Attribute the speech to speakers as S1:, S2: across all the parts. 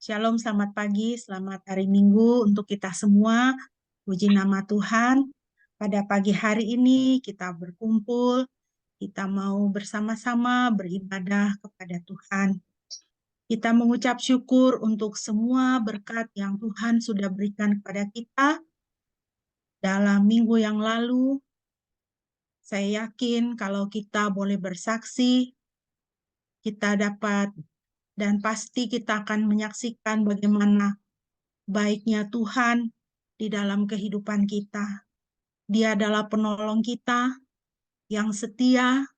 S1: Shalom, selamat pagi, selamat hari Minggu untuk kita semua. Puji nama Tuhan. Pada pagi hari ini kita berkumpul, kita mau bersama-sama beribadah kepada Tuhan. Kita mengucap syukur untuk semua berkat yang Tuhan sudah berikan kepada kita dalam minggu yang lalu. Saya yakin kalau kita boleh bersaksi, kita dapat dan pasti kita akan menyaksikan bagaimana baiknya Tuhan di dalam kehidupan kita. Dia adalah penolong kita yang setia,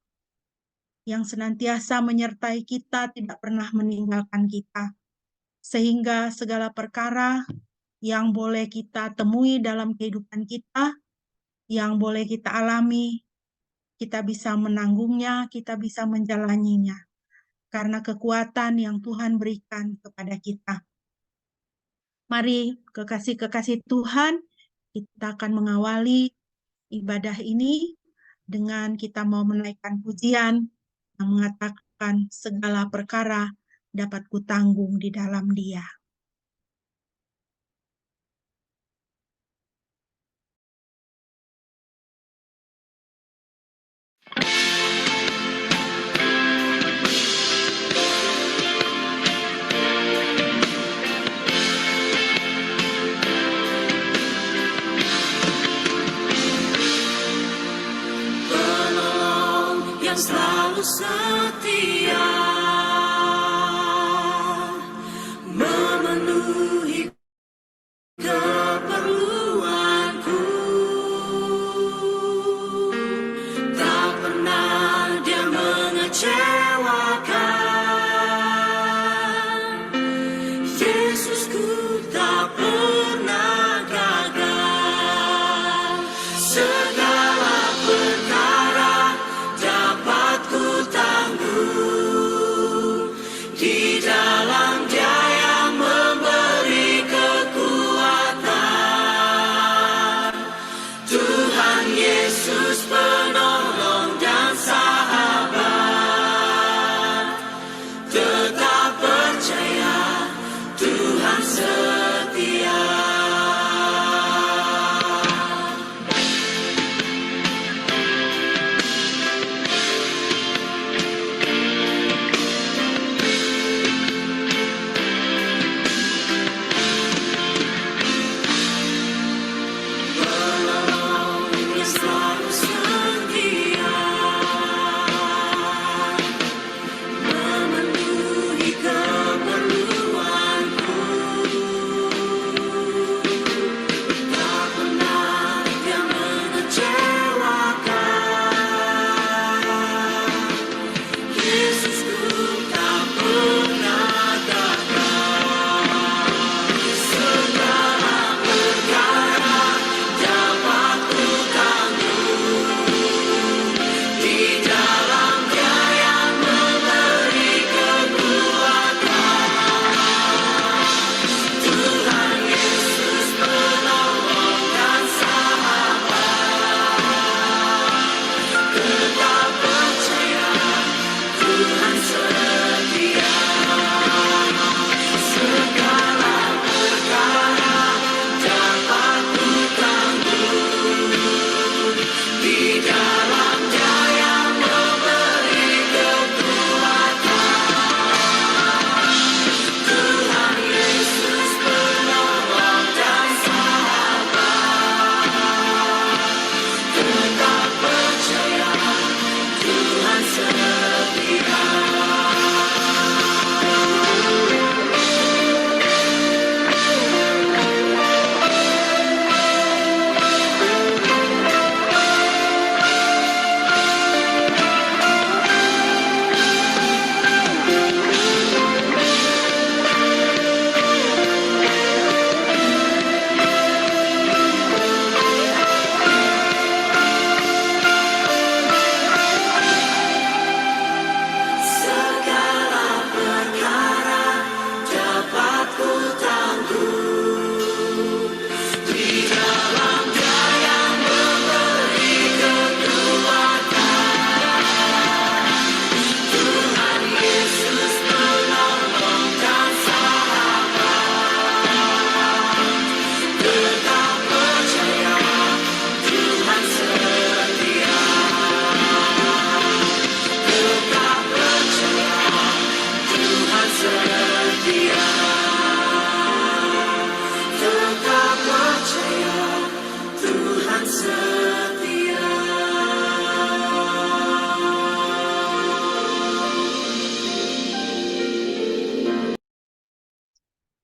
S1: yang senantiasa menyertai kita, tidak pernah meninggalkan kita. Sehingga segala perkara yang boleh kita temui dalam kehidupan kita, yang boleh kita alami, kita bisa menanggungnya, kita bisa menjalaninya. Karena kekuatan yang Tuhan berikan kepada kita. Mari kekasih-kekasih Tuhan, kita akan mengawali ibadah ini dengan kita mau menaikkan pujian yang mengatakan segala perkara dapat kutanggung di dalam Dia.
S2: Penolong yang selalu setia.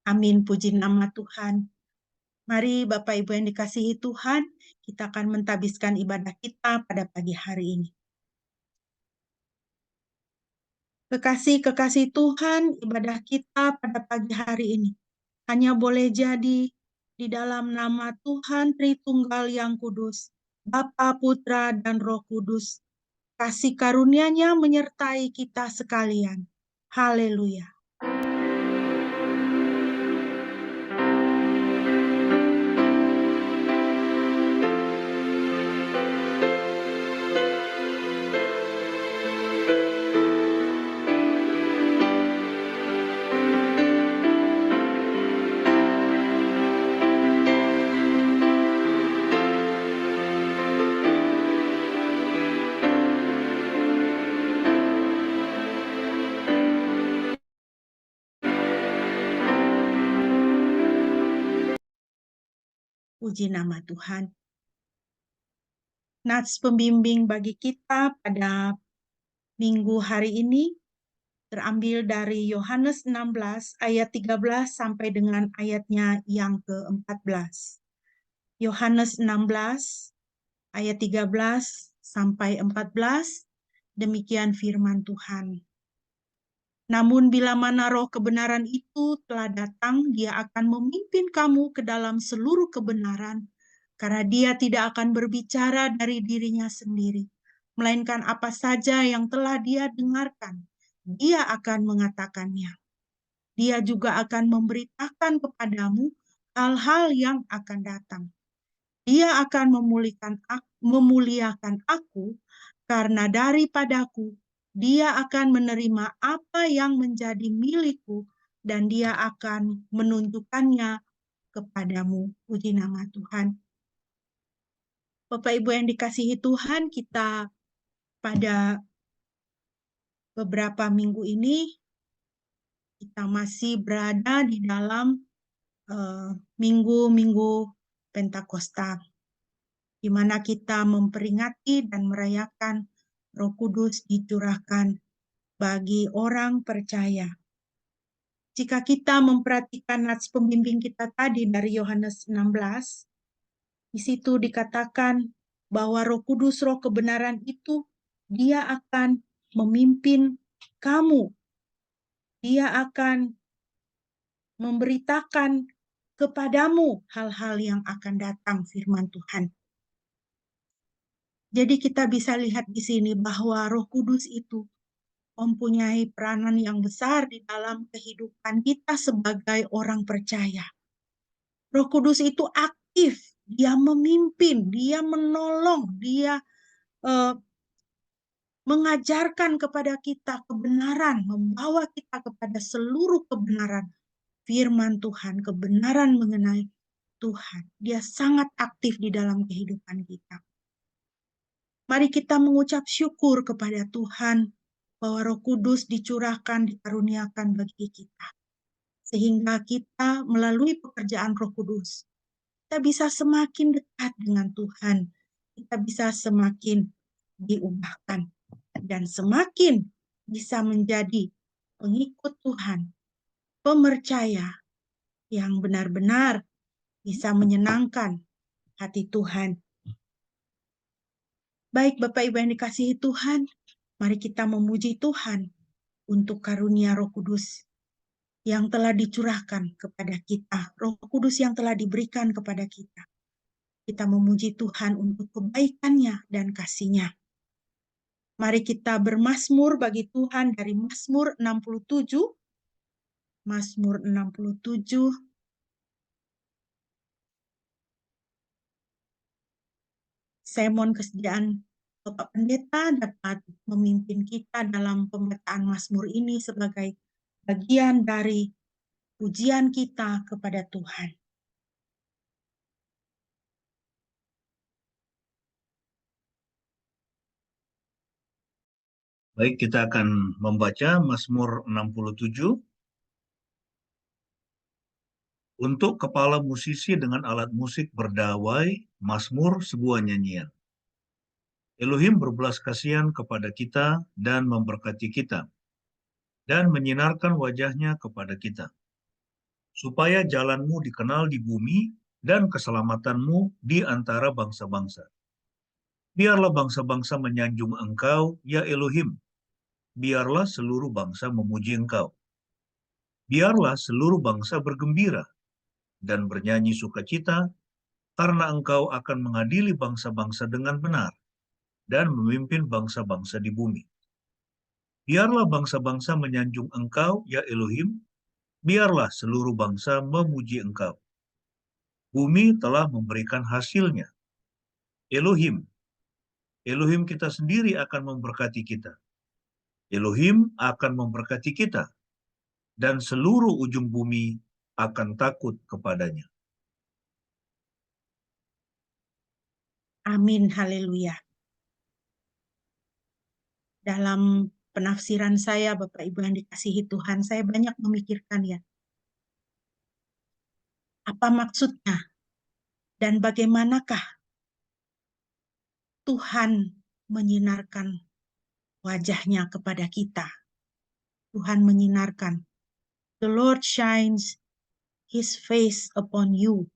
S1: Amin, puji nama Tuhan. Mari Bapak Ibu yang dikasihi Tuhan, kita akan mentabiskan ibadah kita pada pagi hari ini. Kekasih-kekasih Tuhan, ibadah kita pada pagi hari ini hanya boleh jadi di dalam nama Tuhan Tritunggal yang Kudus, Bapa, Putra, dan Roh Kudus. Kasih karunia-Nya menyertai kita sekalian. Haleluya. Puji nama Tuhan. Nats pembimbing bagi kita pada minggu hari ini terambil dari Yohanes 16 ayat 13 sampai dengan ayatnya yang ke-14. Yohanes 16 ayat 13 sampai 14, demikian firman Tuhan. Namun bila mana roh kebenaran itu telah datang, dia akan memimpin kamu ke dalam seluruh kebenaran, karena dia tidak akan berbicara dari dirinya sendiri, melainkan apa saja yang telah dia dengarkan, dia akan mengatakannya. Dia juga akan memberitakan kepadamu hal-hal yang akan datang. Dia akan memuliakan aku, karena daripadaku dia akan menerima apa yang menjadi milikku, dan dia akan menunjukkannya kepadamu. Puji nama Tuhan. Bapak Ibu yang dikasihi Tuhan, kita pada beberapa minggu ini, kita masih berada di dalam minggu-minggu Pentakosta, di mana kita memperingati dan merayakan Roh Kudus dicurahkan bagi orang percaya. Jika kita memperhatikan nats pembimbing kita tadi dari Yohanes 16, di situ dikatakan bahwa Roh Kudus, Roh kebenaran itu, dia akan memimpin kamu. Dia akan memberitakan kepadamu hal-hal yang akan datang, firman Tuhan. Jadi kita bisa lihat di sini bahwa Roh Kudus itu mempunyai peranan yang besar di dalam kehidupan kita sebagai orang percaya. Roh Kudus itu aktif, dia memimpin, dia menolong, dia mengajarkan kepada kita kebenaran, membawa kita kepada seluruh kebenaran firman Tuhan, kebenaran mengenai Tuhan. Dia sangat aktif di dalam kehidupan kita. Mari kita mengucap syukur kepada Tuhan bahwa Roh Kudus dicurahkan, dikaruniakan bagi kita. Sehingga kita melalui pekerjaan Roh Kudus, kita bisa semakin dekat dengan Tuhan. Kita bisa semakin diubahkan dan semakin bisa menjadi pengikut Tuhan, pemercaya yang benar-benar bisa menyenangkan hati Tuhan. Baik Bapak Ibu yang dikasihi Tuhan, mari kita memuji Tuhan untuk karunia Roh Kudus yang telah dicurahkan kepada kita, Roh Kudus yang telah diberikan kepada kita. Kita memuji Tuhan untuk kebaikan-Nya dan kasih-Nya. Mari kita bermazmur bagi Tuhan dari Mazmur 67. Mazmur 67. Saya mohon kesediaan Bapak Pendeta dapat memimpin kita dalam pembacaan Mazmur ini sebagai bagian dari pujian kita kepada Tuhan.
S2: Baik, kita akan membaca Mazmur 67. Untuk kepala musisi dengan alat musik berdawai, Mazmur sebuah nyanyian. Elohim berbelas kasihan kepada kita dan memberkati kita, dan menyinarkan wajahnya kepada kita. supaya jalanmu dikenal di bumi dan keselamatanmu di antara bangsa-bangsa. Biarlah bangsa-bangsa menyanjung Engkau, ya Elohim. Biarlah seluruh bangsa memuji Engkau. Biarlah seluruh bangsa bergembira dan bernyanyi sukacita, karena Engkau akan mengadili bangsa-bangsa dengan benar dan memimpin bangsa-bangsa di bumi. Biarlah bangsa-bangsa menyanjung Engkau, ya Elohim. Biarlah seluruh bangsa memuji Engkau. Bumi telah memberikan hasilnya. Elohim, Elohim kita sendiri akan memberkati kita. Elohim akan memberkati kita, dan seluruh ujung bumi akan takut kepadanya.
S1: Amin, haleluya. Dalam penafsiran saya, Bapak Ibu yang dikasihi Tuhan, saya banyak memikirkan ya, apa maksudnya dan bagaimanakah Tuhan menyinarkan wajahnya kepada kita. Tuhan menyinarkan. The Lord shines His face upon you.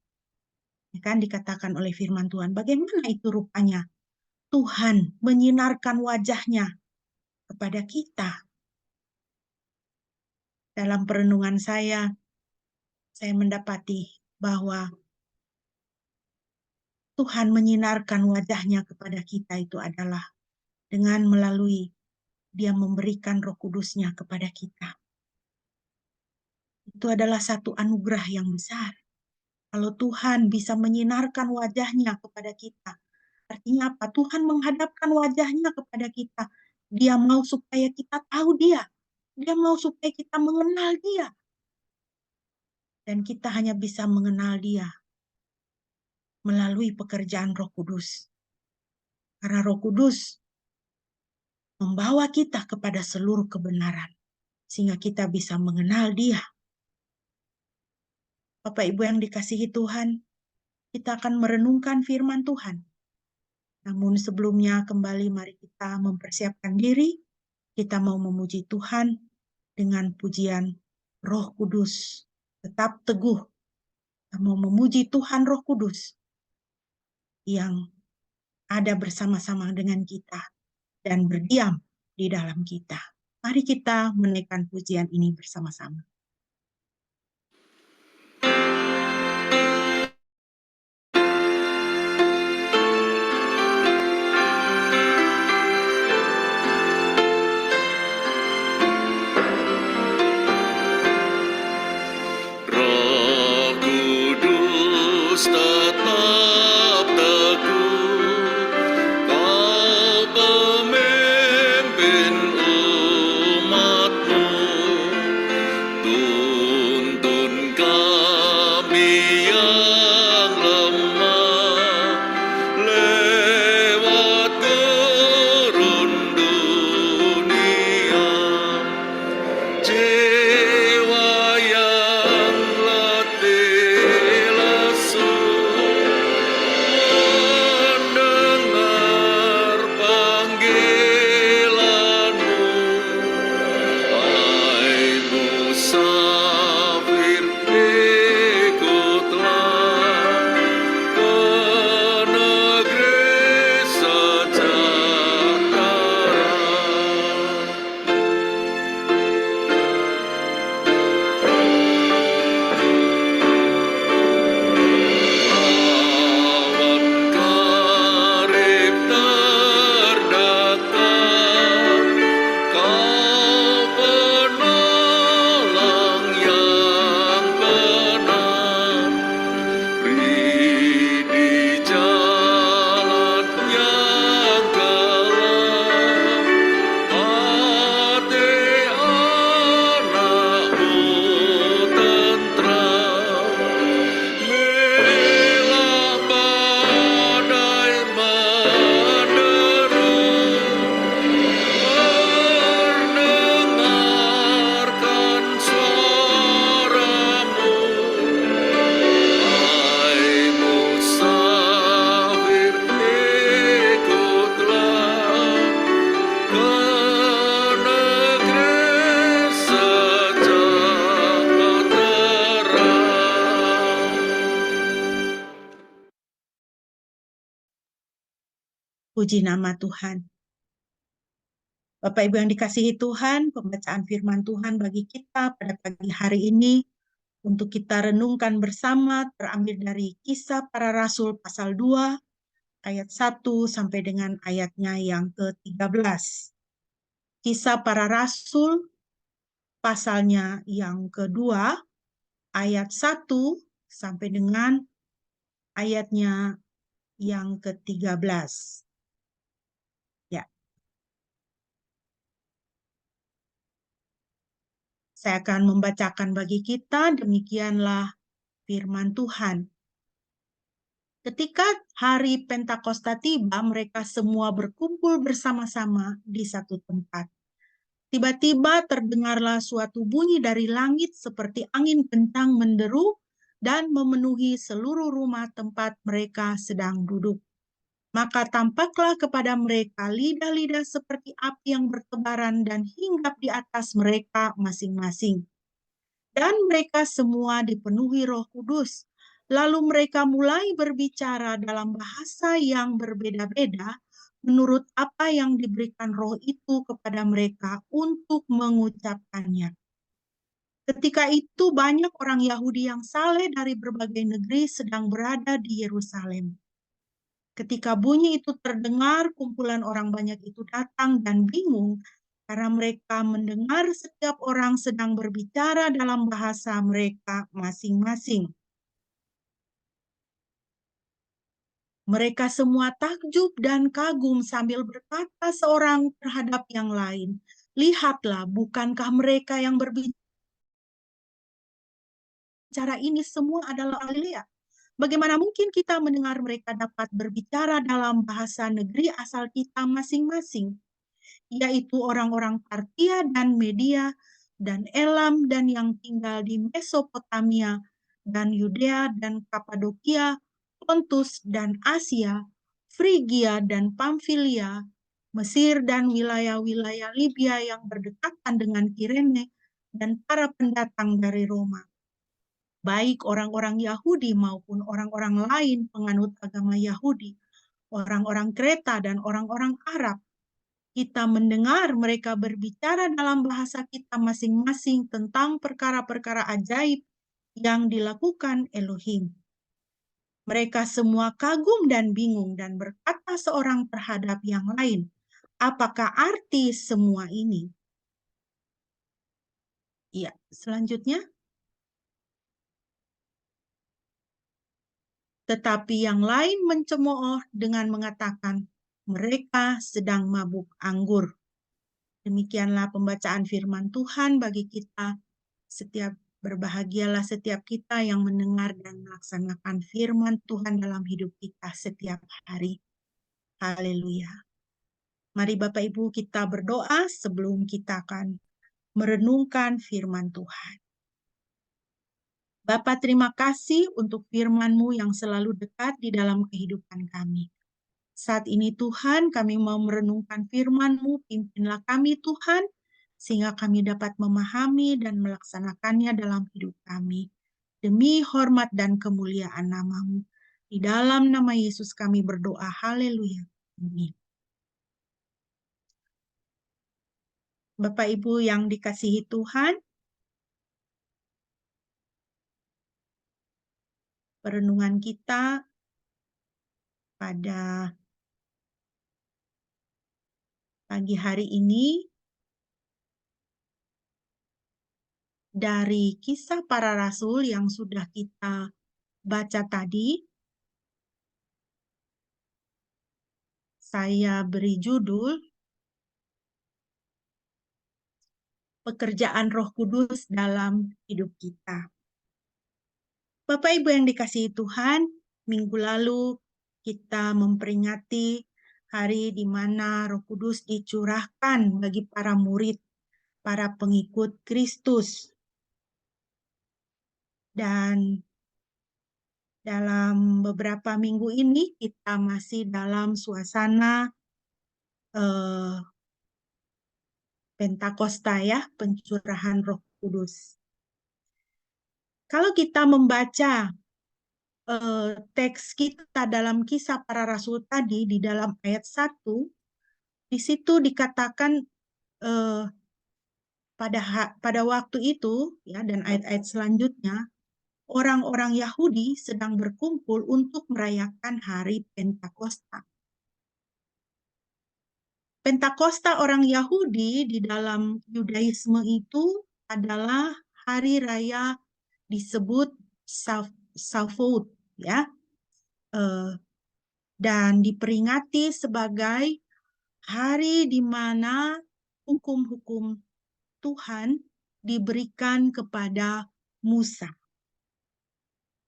S1: Ya kan dikatakan oleh firman Tuhan. Bagaimana itu rupanya? Tuhan menyinarkan wajahnya kepada kita. Dalam perenungan saya mendapati bahwa Tuhan menyinarkan wajahnya kepada kita itu adalah dengan melalui Dia memberikan Roh Kudus-Nya kepada kita. Itu adalah satu anugerah yang besar. Kalau Tuhan bisa menyinarkan wajahnya kepada kita, artinya apa? Tuhan menghadapkan wajahnya kepada kita. Dia mau supaya kita tahu Dia. Dia mau supaya kita mengenal Dia. Dan kita hanya bisa mengenal Dia melalui pekerjaan Roh Kudus. Karena Roh Kudus membawa kita kepada seluruh kebenaran, sehingga kita bisa mengenal Dia. Bapak Ibu yang dikasihi Tuhan, kita akan merenungkan firman Tuhan. Namun sebelumnya kembali mari kita mempersiapkan diri, kita mau memuji Tuhan dengan pujian Roh Kudus. Tetap teguh, kita mau memuji Tuhan Roh Kudus yang ada bersama-sama dengan kita dan berdiam di dalam kita. Mari kita menaikkan pujian ini bersama-sama.
S3: Tetap teguh, Kau pemimpin umat-Mu, tuntun kami yang lemah lewat gurun dunia. Jiwa yang letih lesu mendengar panggilan-Mu, hai musafir ikutlah ke negeri sejahtera.
S1: Puji nama Tuhan. Bapak Ibu yang dikasihi Tuhan, pembacaan firman Tuhan bagi kita pada pagi hari ini untuk kita renungkan bersama terambil dari Kisah Para Rasul pasal 2 ayat 1 sampai dengan ayatnya yang ke-13. Kisah Para Rasul pasalnya yang kedua ayat 1 sampai dengan ayatnya yang ke-13. Ya, saya akan membacakan bagi kita, demikianlah firman Tuhan. Ketika hari Pentakosta tiba, mereka semua berkumpul bersama-sama di satu tempat. Tiba-tiba terdengarlah suatu bunyi dari langit seperti angin kencang menderu dan memenuhi seluruh rumah tempat mereka sedang duduk. Maka tampaklah kepada mereka lidah-lidah seperti api yang bertebaran dan hinggap di atas mereka masing-masing. Dan mereka semua dipenuhi Roh Kudus. Lalu mereka mulai berbicara dalam bahasa yang berbeda-beda menurut apa yang diberikan Roh itu kepada mereka untuk mengucapkannya. Ketika itu banyak orang Yahudi yang saleh dari berbagai negeri sedang berada di Yerusalem. Ketika bunyi itu terdengar, kumpulan orang banyak itu datang dan bingung karena mereka mendengar setiap orang sedang berbicara dalam bahasa mereka masing-masing. Mereka semua takjub dan kagum sambil berkata seorang terhadap yang lain, "Lihatlah, bukankah mereka yang berbicara ini semua adalah Galilea? Bagaimana mungkin kita mendengar mereka dapat berbicara dalam bahasa negeri asal kita masing-masing, yaitu orang-orang Partia dan Media dan Elam dan yang tinggal di Mesopotamia dan Yudea dan Kapadokia, Pontus dan Asia, Frigia dan Pamfilia, Mesir dan wilayah-wilayah Libya yang berdekatan dengan Kirene, dan para pendatang dari Roma, baik orang-orang Yahudi maupun orang-orang lain penganut agama Yahudi, orang-orang Kreta dan orang-orang Arab. Kita mendengar mereka berbicara dalam bahasa kita masing-masing tentang perkara-perkara ajaib yang dilakukan Elohim. Mereka semua kagum dan bingung dan berkata seorang terhadap yang lain, "Apakah arti semua ini?" Ya, selanjutnya. Tetapi yang lain mencemooh dengan mengatakan, "Mereka sedang mabuk anggur." Demikianlah pembacaan firman Tuhan bagi kita. Berbahagialah setiap kita yang mendengar dan melaksanakan firman Tuhan dalam hidup kita setiap hari. Haleluya. Mari Bapak Ibu kita berdoa sebelum kita akan merenungkan firman Tuhan. Bapa, terima kasih untuk firman-Mu yang selalu dekat di dalam kehidupan kami. Saat ini Tuhan, kami mau merenungkan firman-Mu, pimpinlah kami Tuhan, sehingga kami dapat memahami dan melaksanakannya dalam hidup kami. Demi hormat dan kemuliaan nama-Mu. Di dalam nama Yesus kami berdoa, haleluya. Amin. Bapak Ibu yang dikasihi Tuhan, perenungan kita pada pagi hari ini dari Kisah Para Rasul yang sudah kita baca tadi. Saya beri judul Pekerjaan Roh Kudus dalam hidup kita. Bapak Ibu yang dikasihi Tuhan, minggu lalu kita memperingati hari di mana Roh Kudus dicurahkan bagi para murid, para pengikut Kristus. Dan dalam beberapa minggu ini kita masih dalam suasana Pentakosta ya, pencurahan Roh Kudus. Kalau kita membaca teks kita dalam Kisah Para Rasul tadi di dalam ayat 1, di situ dikatakan eh, pada waktu itu ya, dan ayat-ayat selanjutnya orang-orang Yahudi sedang berkumpul untuk merayakan hari Pentakosta. Pentakosta orang Yahudi di dalam Yudaisme itu adalah hari raya disebut Shavuot ya, dan diperingati sebagai hari di mana hukum-hukum Tuhan diberikan kepada Musa.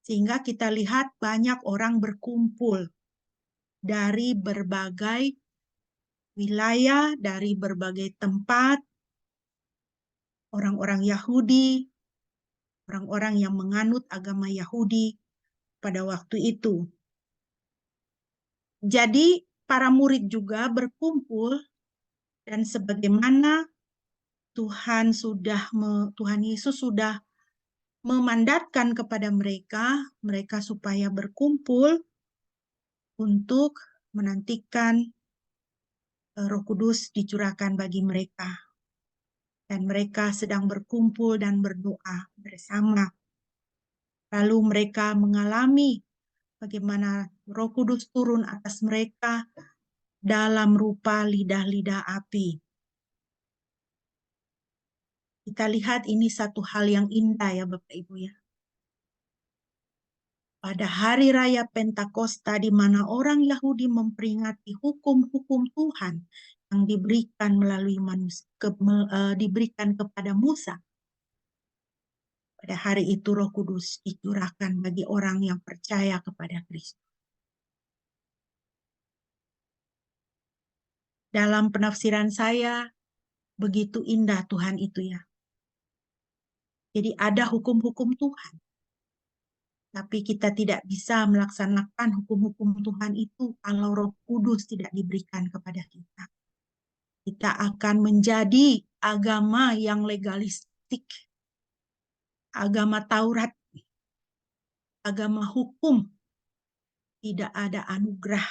S1: Sehingga kita lihat banyak orang berkumpul dari berbagai wilayah, dari berbagai tempat, orang-orang Yahudi, orang-orang yang menganut agama Yahudi pada waktu itu. Jadi para murid juga berkumpul, dan sebagaimana Tuhan Yesus sudah memandatkan kepada mereka supaya berkumpul untuk menantikan Roh Kudus dicurahkan bagi mereka. Dan mereka sedang berkumpul dan berdoa bersama. Lalu mereka mengalami bagaimana Roh Kudus turun atas mereka dalam rupa lidah-lidah api. Kita lihat ini satu hal yang indah ya Bapak Ibu ya. Pada hari raya Pentakosta di mana orang Yahudi memperingati hukum-hukum Tuhan yang diberikan melalui diberikan kepada Musa. Pada hari itu Roh Kudus dicurahkan bagi orang yang percaya kepada Kristus. Dalam penafsiran saya, begitu indah Tuhan itu ya. Jadi ada hukum-hukum Tuhan. Tapi kita tidak bisa melaksanakan hukum-hukum Tuhan itu kalau Roh Kudus tidak diberikan kepada kita. Kita akan menjadi agama yang legalistik, agama Taurat, agama hukum, tidak ada anugerah.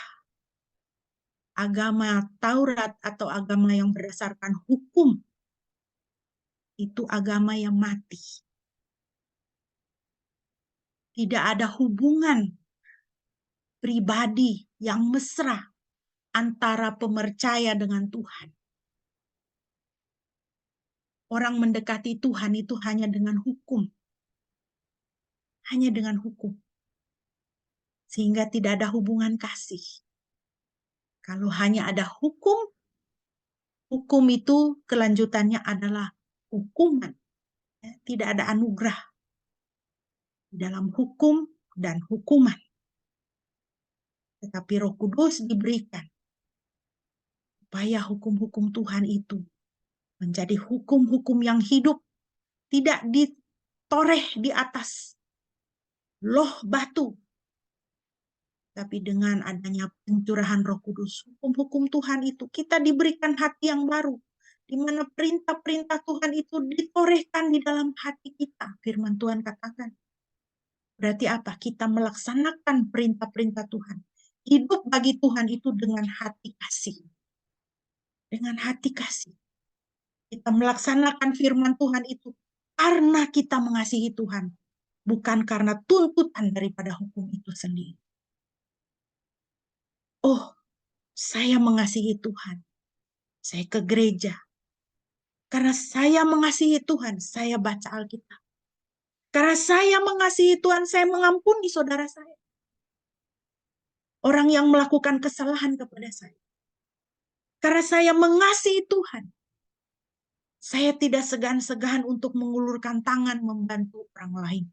S1: Agama Taurat atau agama yang berdasarkan hukum, itu agama yang mati. Tidak ada hubungan pribadi yang mesra antara pemercaya dengan Tuhan. Orang mendekati Tuhan itu hanya dengan hukum. Hanya dengan hukum. Sehingga tidak ada hubungan kasih. Kalau hanya ada hukum, hukum itu kelanjutannya adalah hukuman. Tidak ada anugerah di dalam hukum dan hukuman. Tetapi Roh Kudus diberikan supaya hukum-hukum Tuhan itu menjadi hukum-hukum yang hidup, tidak ditoreh di atas loh batu, tapi dengan adanya pencurahan Roh Kudus, hukum-hukum Tuhan itu, kita diberikan hati yang baru, di mana perintah-perintah Tuhan itu ditorehkan di dalam hati kita. Firman Tuhan katakan. Berarti apa? Kita melaksanakan perintah-perintah Tuhan. Hidup bagi Tuhan itu dengan hati kasih. Dengan hati kasih. Kita melaksanakan firman Tuhan itu karena kita mengasihi Tuhan. Bukan karena tuntutan daripada hukum itu sendiri. Oh, saya mengasihi Tuhan. Saya ke gereja. Karena saya mengasihi Tuhan, saya baca Alkitab. Karena saya mengasihi Tuhan, saya mengampuni saudara saya. Orang yang melakukan kesalahan kepada saya. Karena saya mengasihi Tuhan, saya tidak segan-segan untuk mengulurkan tangan membantu orang lain.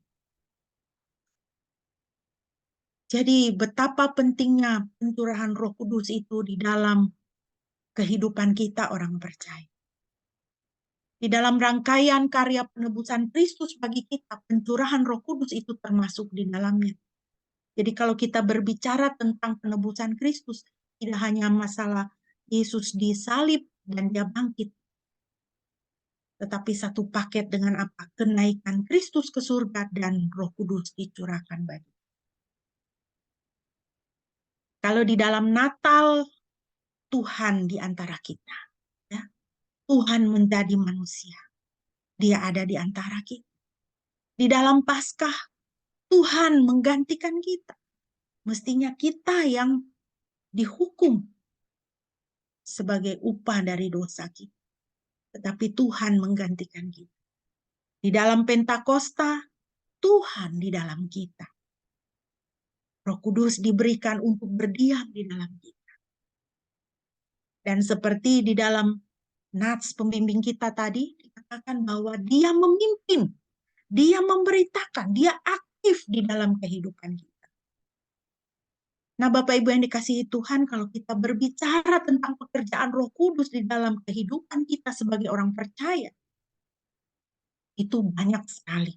S1: Jadi betapa pentingnya pencurahan Roh Kudus itu di dalam kehidupan kita orang percaya. Di dalam rangkaian karya penebusan Kristus bagi kita, pencurahan Roh Kudus itu termasuk di dalamnya. Jadi kalau kita berbicara tentang penebusan Kristus, tidak hanya masalah Yesus disalib dan dia bangkit, tetapi satu paket dengan apa? Kenaikan Kristus ke surga dan Roh Kudus dicurahkan bagi. Kalau di dalam Natal, Tuhan di antara kita. Ya. Tuhan menjadi manusia. Dia ada di antara kita. Di dalam Paskah, Tuhan menggantikan kita. Mestinya kita yang dihukum sebagai upah dari dosa kita. Tetapi Tuhan menggantikan kita. Di dalam Pentakosta, Tuhan di dalam kita. Roh Kudus diberikan untuk berdiam di dalam kita. Dan seperti di dalam nats pembimbing kita tadi, dikatakan bahwa dia memimpin, dia memberitakan, dia aktif di dalam kehidupan kita. Nah, Bapak Ibu yang dikasihi Tuhan, kalau kita berbicara tentang pekerjaan Roh Kudus di dalam kehidupan kita sebagai orang percaya, itu banyak sekali.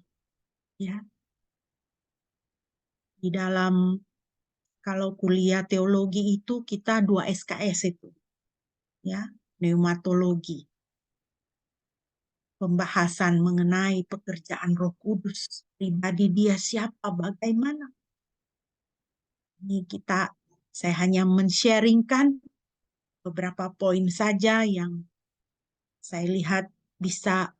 S1: Ya. Di dalam, kalau kuliah teologi itu kita 2 SKS itu. Ya, pneumatologi. Pembahasan mengenai pekerjaan Roh Kudus, pribadi dia siapa, bagaimana. Ini saya hanya men-sharingkan beberapa poin saja yang saya lihat bisa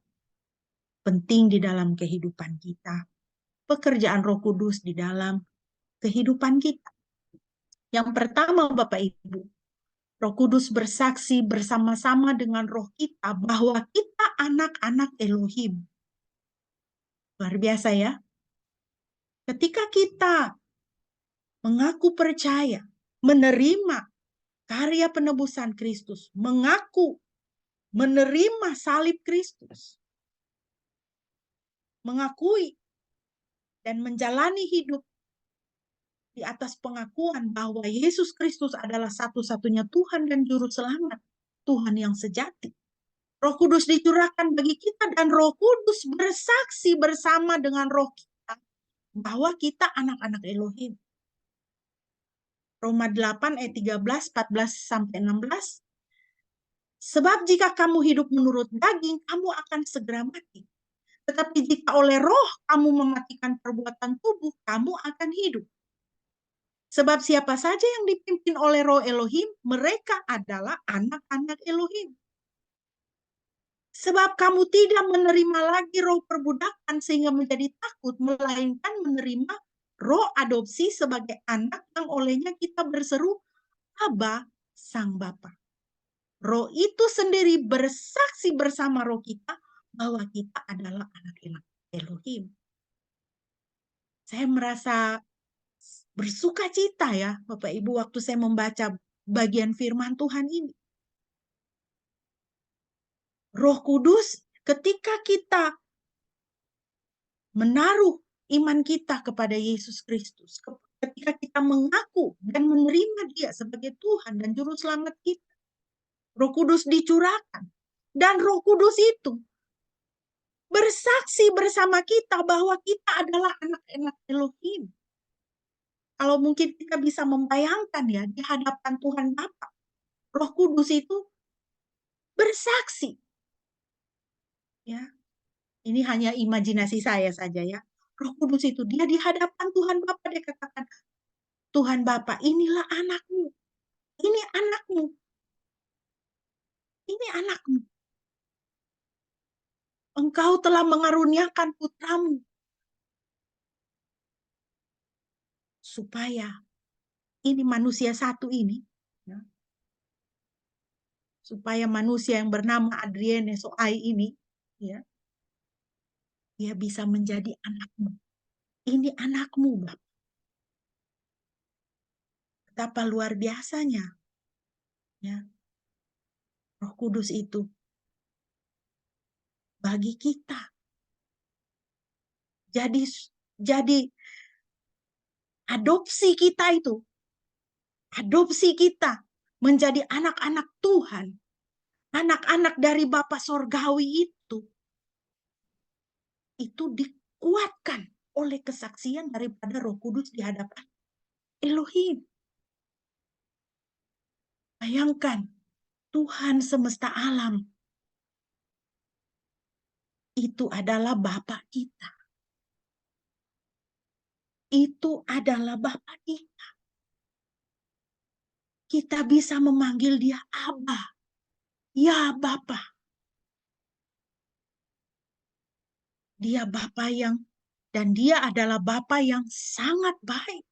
S1: penting di dalam kehidupan kita. Pekerjaan Roh Kudus di dalam kehidupan kita. Yang pertama, Bapak Ibu, Roh Kudus bersaksi bersama-sama dengan roh kita bahwa kita anak-anak Elohim. Luar biasa ya. Ketika kita mengaku percaya, menerima karya penebusan Kristus, mengaku menerima salib Kristus, mengakui dan menjalani hidup di atas pengakuan bahwa Yesus Kristus adalah satu-satunya Tuhan dan Juru Selamat, Tuhan yang sejati. Roh Kudus dicurahkan bagi kita dan Roh Kudus bersaksi bersama dengan roh kita bahwa kita anak-anak Elohim. Roma 8 ayat 13, 14-16. Sebab jika kamu hidup menurut daging, kamu akan segera mati. Tetapi jika oleh roh kamu mematikan perbuatan tubuh, kamu akan hidup. Sebab siapa saja yang dipimpin oleh roh Elohim, mereka adalah anak-anak Elohim. Sebab kamu tidak menerima lagi roh perbudakan sehingga menjadi takut, melainkan menerima roh adopsi sebagai anak yang olehnya kita berseru, Aba, Sang Bapa. Roh itu sendiri bersaksi bersama roh kita bahwa kita adalah anak-anak Elohim. Saya merasa bersuka cita ya, Bapak Ibu, waktu saya membaca bagian firman Tuhan ini. Roh Kudus, ketika kita menaruh iman kita kepada Yesus Kristus, ketika kita mengaku dan menerima Dia sebagai Tuhan dan Juru Selamat kita, Roh Kudus dicurahkan. Dan Roh Kudus itu bersaksi bersama kita bahwa kita adalah anak-anak Elohim. Kalau mungkin kita bisa membayangkan ya, di hadapan Tuhan Bapa, Roh Kudus itu bersaksi. Ya, ini hanya imajinasi saya saja ya. Roh Kudus itu dia di hadapan Tuhan Bapa, dia katakan, Tuhan Bapa, inilah anakmu. Ini anakmu. Ini anakmu. Engkau telah mengaruniakan putramu. Supaya ini manusia satu ini, ya, supaya manusia yang bernama Adrienne Soai ini, ya, dia bisa menjadi anakmu. Ini anakmu, Bapak. Betapa luar biasanya, ya, Roh Kudus itu bagi kita. Jadi adopsi kita itu, adopsi kita menjadi anak-anak Tuhan, anak-anak dari Bapa Sorgawi itu dikuatkan oleh kesaksian daripada Roh Kudus di hadapan Elohim. Bayangkan, Tuhan semesta alam itu adalah Bapa kita. Itu adalah Bapa kita. kita bisa memanggil dia Abah. Ya Bapa. Dia Bapa dan dia adalah Bapa yang sangat baik.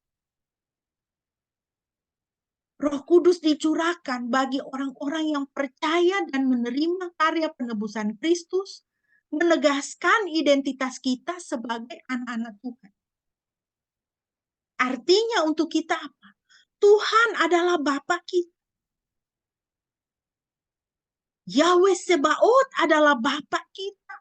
S1: Roh Kudus dicurahkan bagi orang-orang yang percaya dan menerima karya penebusan Kristus, menegaskan identitas kita sebagai anak-anak Tuhan. Artinya untuk kita apa? Tuhan adalah Bapa kita. Yahweh Sebaot adalah Bapa kita.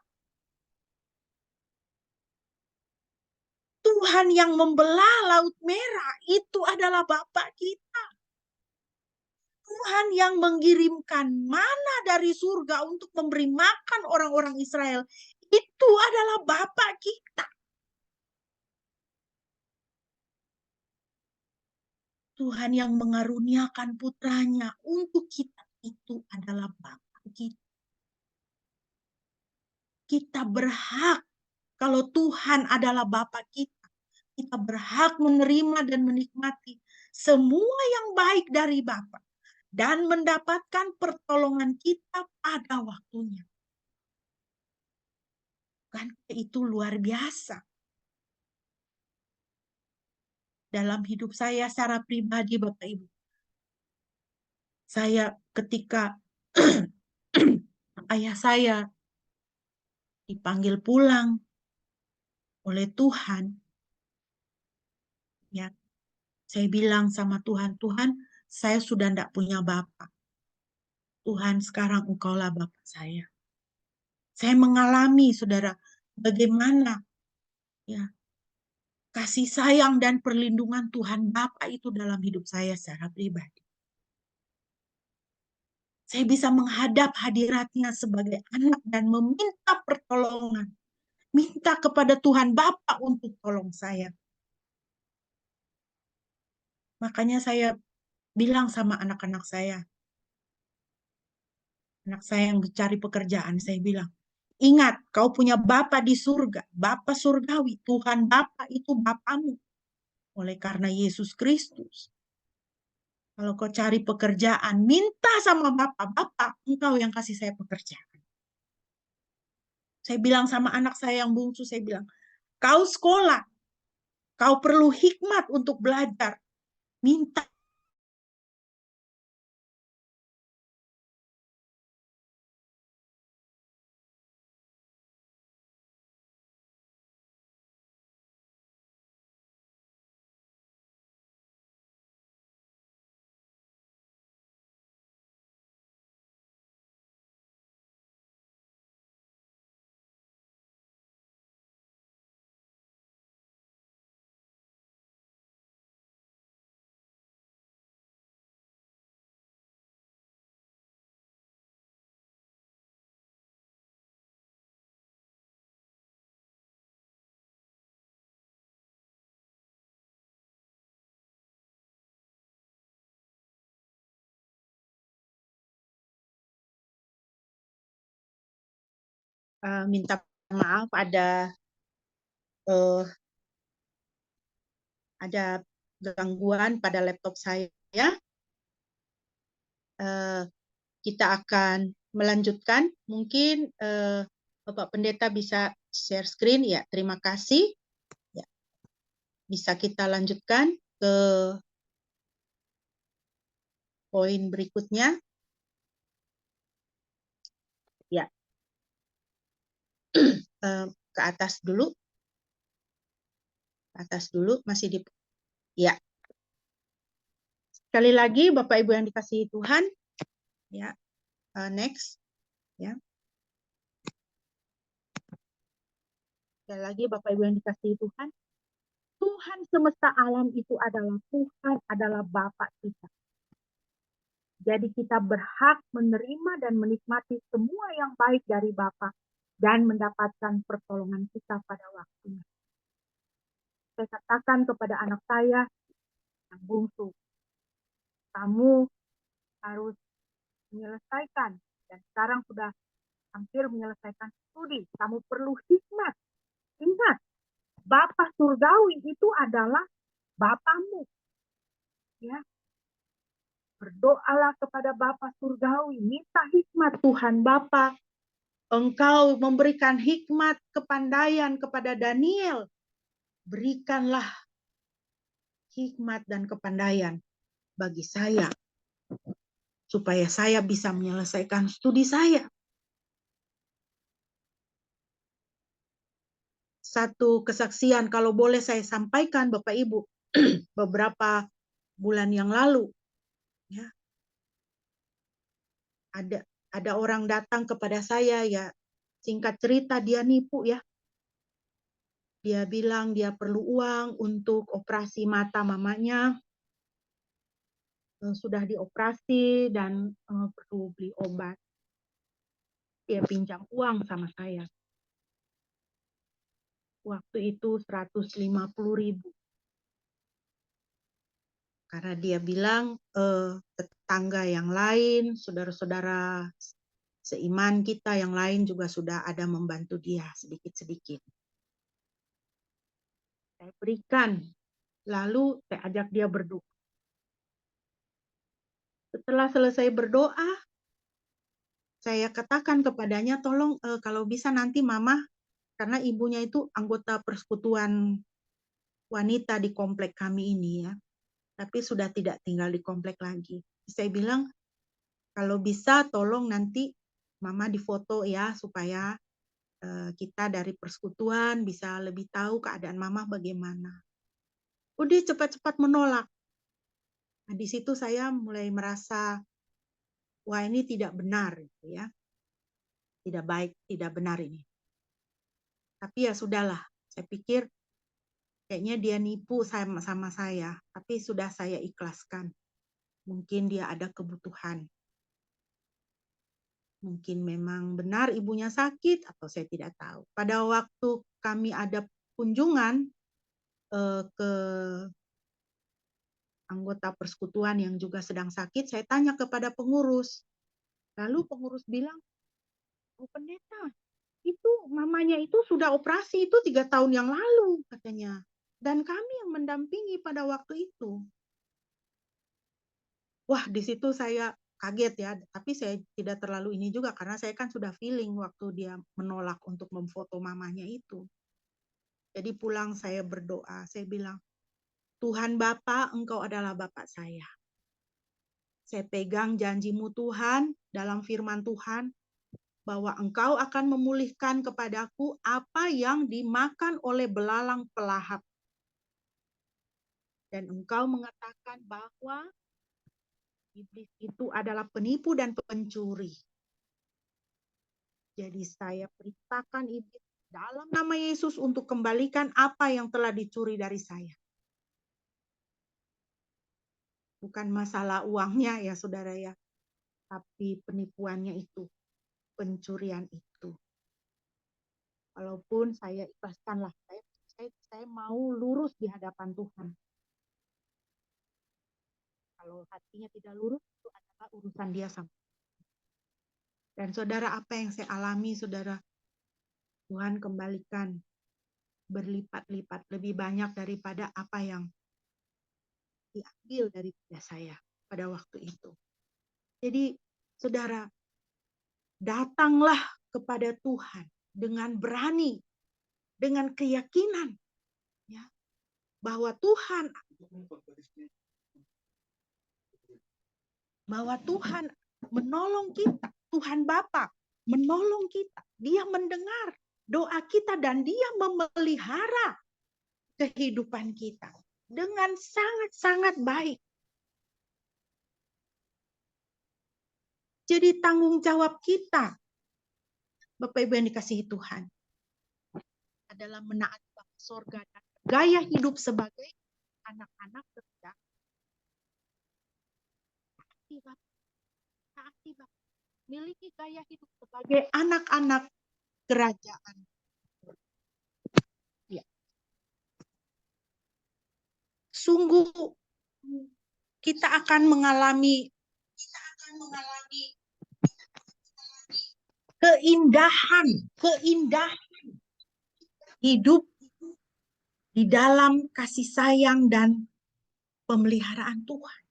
S1: Tuhan yang membelah Laut Merah itu adalah Bapa kita. Tuhan yang mengirimkan mana dari surga untuk memberi makan orang-orang Israel itu adalah Bapa kita. Tuhan yang mengaruniakan putranya untuk kita itu adalah Bapa kita. Kita berhak, kalau Tuhan adalah Bapa kita, kita berhak menerima dan menikmati semua yang baik dari Bapa dan mendapatkan pertolongan kita pada waktunya. Kan itu luar biasa. Dalam hidup saya secara pribadi, Bapak Ibu. Saya ketika ayah saya dipanggil pulang oleh Tuhan, ya, saya bilang sama Tuhan, Tuhan, saya sudah tidak punya Bapak. Tuhan, sekarang Engkaulah Bapa saya. Saya mengalami, saudara, bagaimana ya kasih sayang dan perlindungan Tuhan Bapa itu dalam hidup saya secara pribadi. Saya bisa menghadap hadiratnya sebagai anak dan meminta pertolongan. Minta kepada Tuhan Bapa untuk tolong saya. Makanya saya bilang sama anak-anak saya. Anak saya yang mencari pekerjaan, saya bilang, ingat, kau punya Bapa di surga, Bapa surgawi, Tuhan Bapa itu Bapamu. Oleh karena Yesus Kristus. Kalau kau cari pekerjaan, minta sama Bapak, engkau yang kasih saya pekerjaan. Saya bilang sama anak saya yang bungsu, saya bilang, kau sekolah, kau perlu hikmat untuk belajar. Minta. Minta maaf ada gangguan pada laptop saya. Kita akan melanjutkan. Mungkin Bapak Pendeta bisa share screen ya. Terima kasih. Ya. Bisa kita lanjutkan ke poin berikutnya. Ya. Ke atas dulu. Atas dulu masih di ya. Sekali lagi Bapak Ibu yang dikasihi Tuhan, ya. Next, ya. Sekali lagi Bapak Ibu yang dikasihi Tuhan, Tuhan semesta alam itu adalah Tuhan, adalah Bapa kita. Jadi kita berhak menerima dan menikmati semua yang baik dari Bapa dan mendapatkan pertolongan kita pada waktunya. Saya katakan kepada anak saya yang bungsu, kamu harus menyelesaikan, dan sekarang sudah hampir menyelesaikan studi. Kamu perlu hikmat. Ingat, Bapa surgawi itu adalah Bapamu. Ya. Berdoalah kepada Bapa Surgawi, minta hikmat Tuhan Bapa. Engkau memberikan hikmat, kepandaian kepada Daniel. Berikanlah hikmat dan kepandaian bagi saya, supaya saya bisa menyelesaikan studi saya. Satu kesaksian kalau boleh saya sampaikan Bapak Ibu, beberapa bulan yang lalu, ya, ada orang datang kepada saya, ya, singkat cerita dia nipu, ya. Dia bilang dia perlu uang untuk operasi mata mamanya, sudah dioperasi dan perlu beli obat. Dia pinjam uang sama saya. Waktu itu 150.000. Karena dia bilang tetangga yang lain, saudara-saudara seiman kita yang lain juga sudah ada membantu dia sedikit-sedikit. Saya berikan, lalu saya ajak dia berdoa. Setelah selesai berdoa, saya katakan kepadanya, tolong kalau bisa nanti mama, karena ibunya itu anggota persekutuan wanita di komplek kami ini, ya, tapi sudah tidak tinggal di komplek lagi. Saya bilang, kalau bisa tolong nanti mama difoto ya, supaya kita dari persekutuan bisa lebih tahu keadaan mama bagaimana. Dia cepat-cepat menolak. Nah, di situ saya mulai merasa, wah ini tidak benar, gitu ya. Tidak baik, tidak benar ini. Tapi ya sudahlah, saya pikir kayaknya dia nipu sama saya, tapi sudah saya ikhlaskan. Mungkin dia ada kebutuhan. Mungkin memang benar ibunya sakit, atau saya tidak tahu. Pada waktu kami ada kunjungan ke anggota persekutuan yang juga sedang sakit, saya tanya kepada pengurus. Lalu pengurus bilang, oh pendeta, itu mamanya itu sudah operasi itu 3 tahun yang lalu, katanya. Dan kami yang mendampingi pada waktu itu. Wah, di situ saya kaget ya, tapi saya tidak terlalu ini juga karena saya kan sudah feeling waktu dia menolak untuk memfoto mamanya itu. Jadi pulang saya berdoa, saya bilang, Tuhan Bapa, Engkau adalah Bapa saya. Saya pegang janjimu Tuhan dalam firman Tuhan, bahwa Engkau akan memulihkan kepadaku apa yang dimakan oleh belalang pelahap. Dan Engkau mengatakan bahwa iblis itu adalah penipu dan pencuri. Jadi saya perintahkan iblis dalam nama Yesus untuk kembalikan apa yang telah dicuri dari saya. Bukan masalah uangnya ya saudara ya, tapi penipuannya itu, pencurian itu. Walaupun saya ikhlaskanlah, saya mau lurus di hadapan Tuhan. Kalau hatinya tidak lurus, itu adalah urusan dia sama. Dan saudara, apa yang saya alami, saudara, Tuhan kembalikan berlipat-lipat lebih banyak daripada apa yang diambil dari saya pada waktu itu. Jadi, saudara, datanglah kepada Tuhan dengan berani, dengan keyakinan, ya, bahwa Tuhan menolong kita, Tuhan Bapa menolong kita, Dia mendengar doa kita dan Dia memelihara kehidupan kita dengan sangat-sangat baik. Jadi tanggung jawab kita, Bapak Ibu yang dikasihi Tuhan, adalah menaati Bapa Sorga dan gaya hidup sebagai anak-anak kerja. Taati Bapa. Miliki gaya hidup sebagai anak-anak kerajaan. Ya. Sungguh kita akan mengalami keindahan hidup di dalam kasih sayang dan pemeliharaan Tuhan.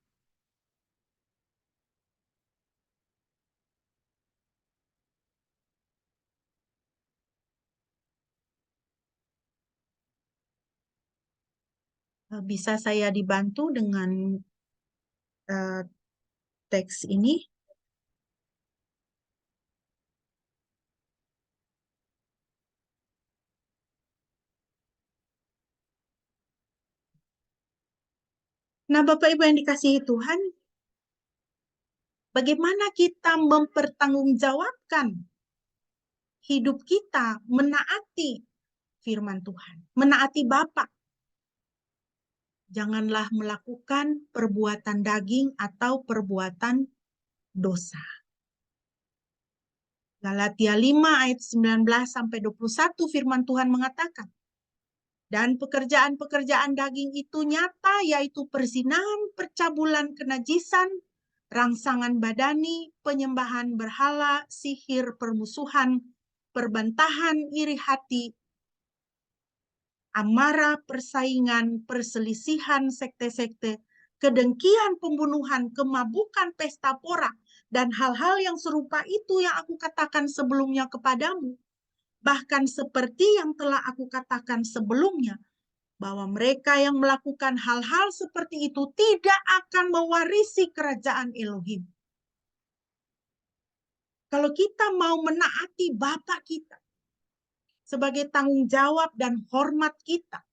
S1: Bisa saya dibantu dengan teks ini? Nah, Bapak Ibu yang dikasihi Tuhan, bagaimana kita mempertanggungjawabkan hidup kita menaati firman Tuhan, menaati Bapa? Janganlah melakukan perbuatan daging atau perbuatan dosa. Galatia 5 ayat 19 sampai 21 firman Tuhan mengatakan, dan pekerjaan-pekerjaan daging itu nyata, yaitu perzinahan, percabulan, kenajisan, rangsangan badani, penyembahan berhala, sihir, permusuhan, perbantahan, iri hati, amarah, persaingan, perselisihan, sekte-sekte, kedengkian, pembunuhan, kemabukan, pesta pora, dan hal-hal yang serupa itu yang aku katakan sebelumnya kepadamu. Bahkan seperti yang telah aku katakan sebelumnya, bahwa mereka yang melakukan hal-hal seperti itu tidak akan mewarisi kerajaan Elohim. Kalau kita mau menaati Bapa kita sebagai tanggung jawab dan hormat kita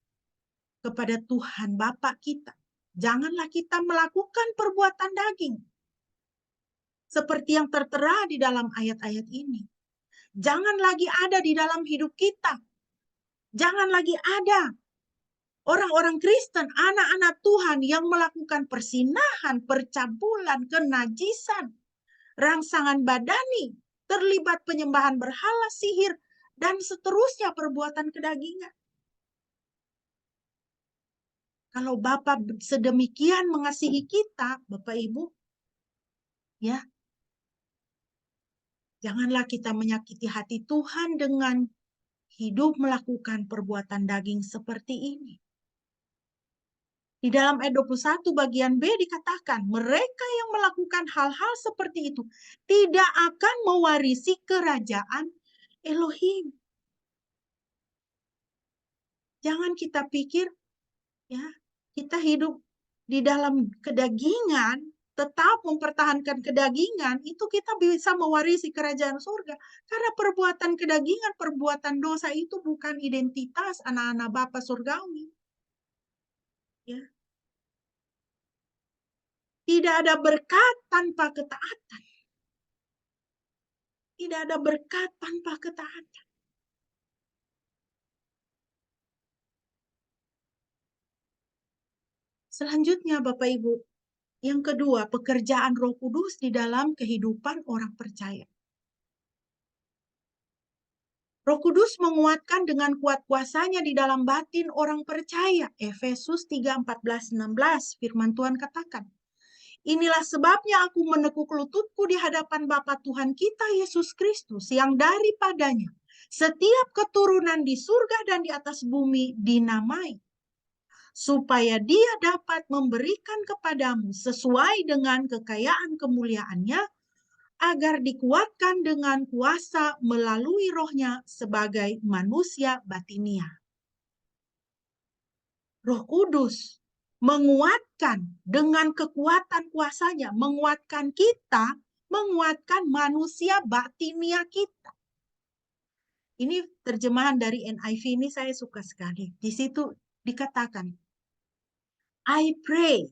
S1: kepada Tuhan Bapa kita, janganlah kita melakukan perbuatan daging seperti yang tertera di dalam ayat-ayat ini. Jangan lagi ada di dalam hidup kita. Jangan lagi ada orang-orang Kristen, anak-anak Tuhan yang melakukan persinahan, percabulan, kenajisan, rangsangan badani, terlibat penyembahan berhala, sihir, dan seterusnya perbuatan kedagingan. Kalau Bapa sedemikian mengasihi kita, Bapak Ibu, ya, janganlah kita menyakiti hati Tuhan dengan hidup melakukan perbuatan daging seperti ini. Di dalam ayat 21 bagian B dikatakan, mereka yang melakukan hal-hal seperti itu tidak akan mewarisi kerajaan Elohim. Jangan kita pikir, ya, kita hidup di dalam kedagingan, tetap mempertahankan kedagingan, itu kita bisa mewarisi kerajaan surga. Karena perbuatan kedagingan, perbuatan dosa itu bukan identitas anak-anak Bapa surgawi. Ya. Tidak ada berkat tanpa ketaatan. Tidak ada berkat tanpa ketaatan. Selanjutnya Bapak Ibu, yang kedua, pekerjaan Roh Kudus di dalam kehidupan orang percaya. Roh Kudus menguatkan dengan kuat kuasanya di dalam batin orang percaya. Efesus 3, 14, 16, firman Tuhan katakan, inilah sebabnya aku menekuk lututku di hadapan Bapa Tuhan kita Yesus Kristus, yang daripadanya setiap keturunan di surga dan di atas bumi dinamai, supaya Dia dapat memberikan kepadamu sesuai dengan kekayaan kemuliaannya, agar dikuatkan dengan kuasa melalui Roh-Nya sebagai manusia batinia. Roh Kudus menguatkan dengan kekuatan kuasanya, menguatkan kita, menguatkan manusia batinia kita. Ini terjemahan dari NIV ini saya suka sekali. Di situ dikatakan, I pray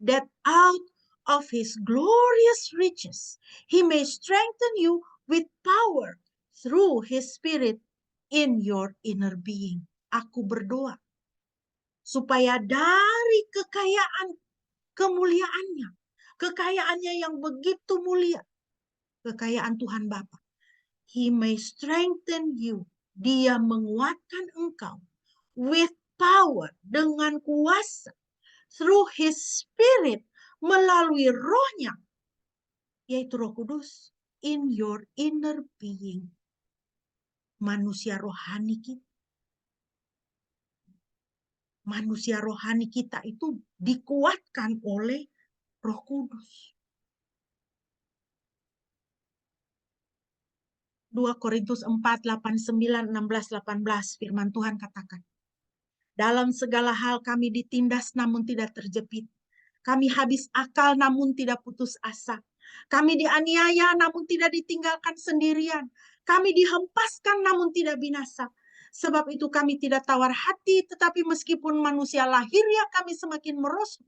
S1: that out of his glorious riches he may strengthen you with power through his spirit in your inner being. Aku berdoa supaya dari kekayaan kemuliaannya, kekayaannya yang begitu mulia, kekayaan Tuhan Bapa, he may strengthen you, dia menguatkan engkau with power, dengan kuasa, through his spirit, melalui Roh-Nya, yaitu Roh Kudus, in your inner being, manusia rohani kita. Manusia rohani kita itu dikuatkan oleh Roh Kudus. 2 Korintus 4, 8, 9, 16, 18 firman Tuhan katakan, Dalam segala hal kami ditindas namun tidak terjepit. Kami habis akal namun tidak putus asa. Kami dianiaya namun tidak ditinggalkan sendirian. Kami dihempaskan namun tidak binasa. Sebab itu kami tidak tawar hati, tetapi meskipun manusia lahirnya kami semakin merosot,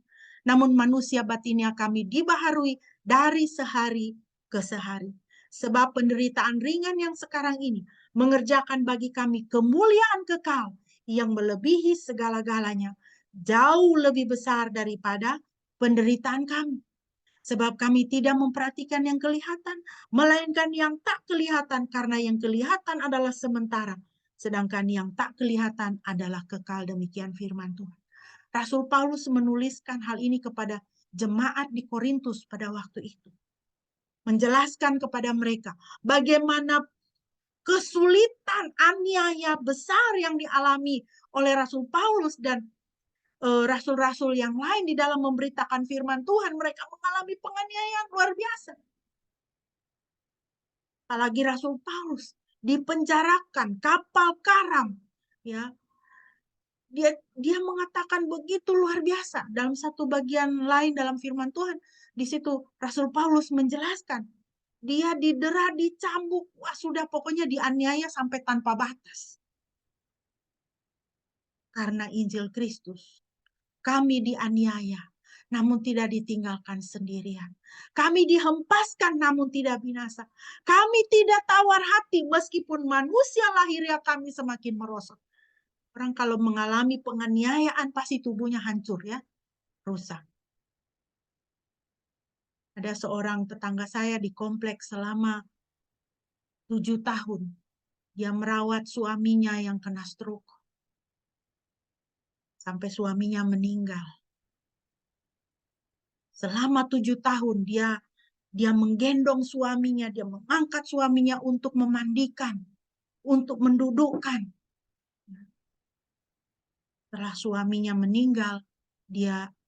S1: namun manusia batinnya kami dibaharui dari sehari ke sehari. Sebab penderitaan ringan yang sekarang ini mengerjakan bagi kami kemuliaan kekal yang melebihi segala-galanya, jauh lebih besar daripada penderitaan kami. Sebab kami tidak memperhatikan yang kelihatan, melainkan yang tak kelihatan, karena yang kelihatan adalah sementara, sedangkan yang tak kelihatan adalah kekal. Demikian firman Tuhan. Rasul Paulus menuliskan hal ini kepada jemaat di Korintus pada waktu itu. Menjelaskan kepada mereka bagaimana kesulitan, aniaya besar yang dialami oleh Rasul Paulus dan rasul-rasul yang lain di dalam memberitakan firman Tuhan. Mereka mengalami penganiayaan luar biasa. Apalagi Rasul Paulus dipenjarakan, kapal karam, ya. Dia mengatakan begitu luar biasa. Dalam satu bagian lain dalam firman Tuhan, di situ Rasul Paulus menjelaskan, dia didera, dicambuk, wah sudah pokoknya dianiaya sampai tanpa batas. Karena Injil Kristus, kami dianiaya, namun tidak ditinggalkan sendirian. Kami dihempaskan, namun tidak binasa. Kami tidak tawar hati, meskipun manusia lahirnya kami semakin merosot. Orang kalau mengalami penganiayaan, pasti tubuhnya hancur, ya, rusak. Ada seorang tetangga saya di kompleks selama 7 tahun. Dia merawat suaminya yang kena stroke. Sampai suaminya meninggal. Selama 7 tahun dia menggendong suaminya, dia mengangkat suaminya untuk memandikan, untuk mendudukkan. Setelah suaminya meninggal,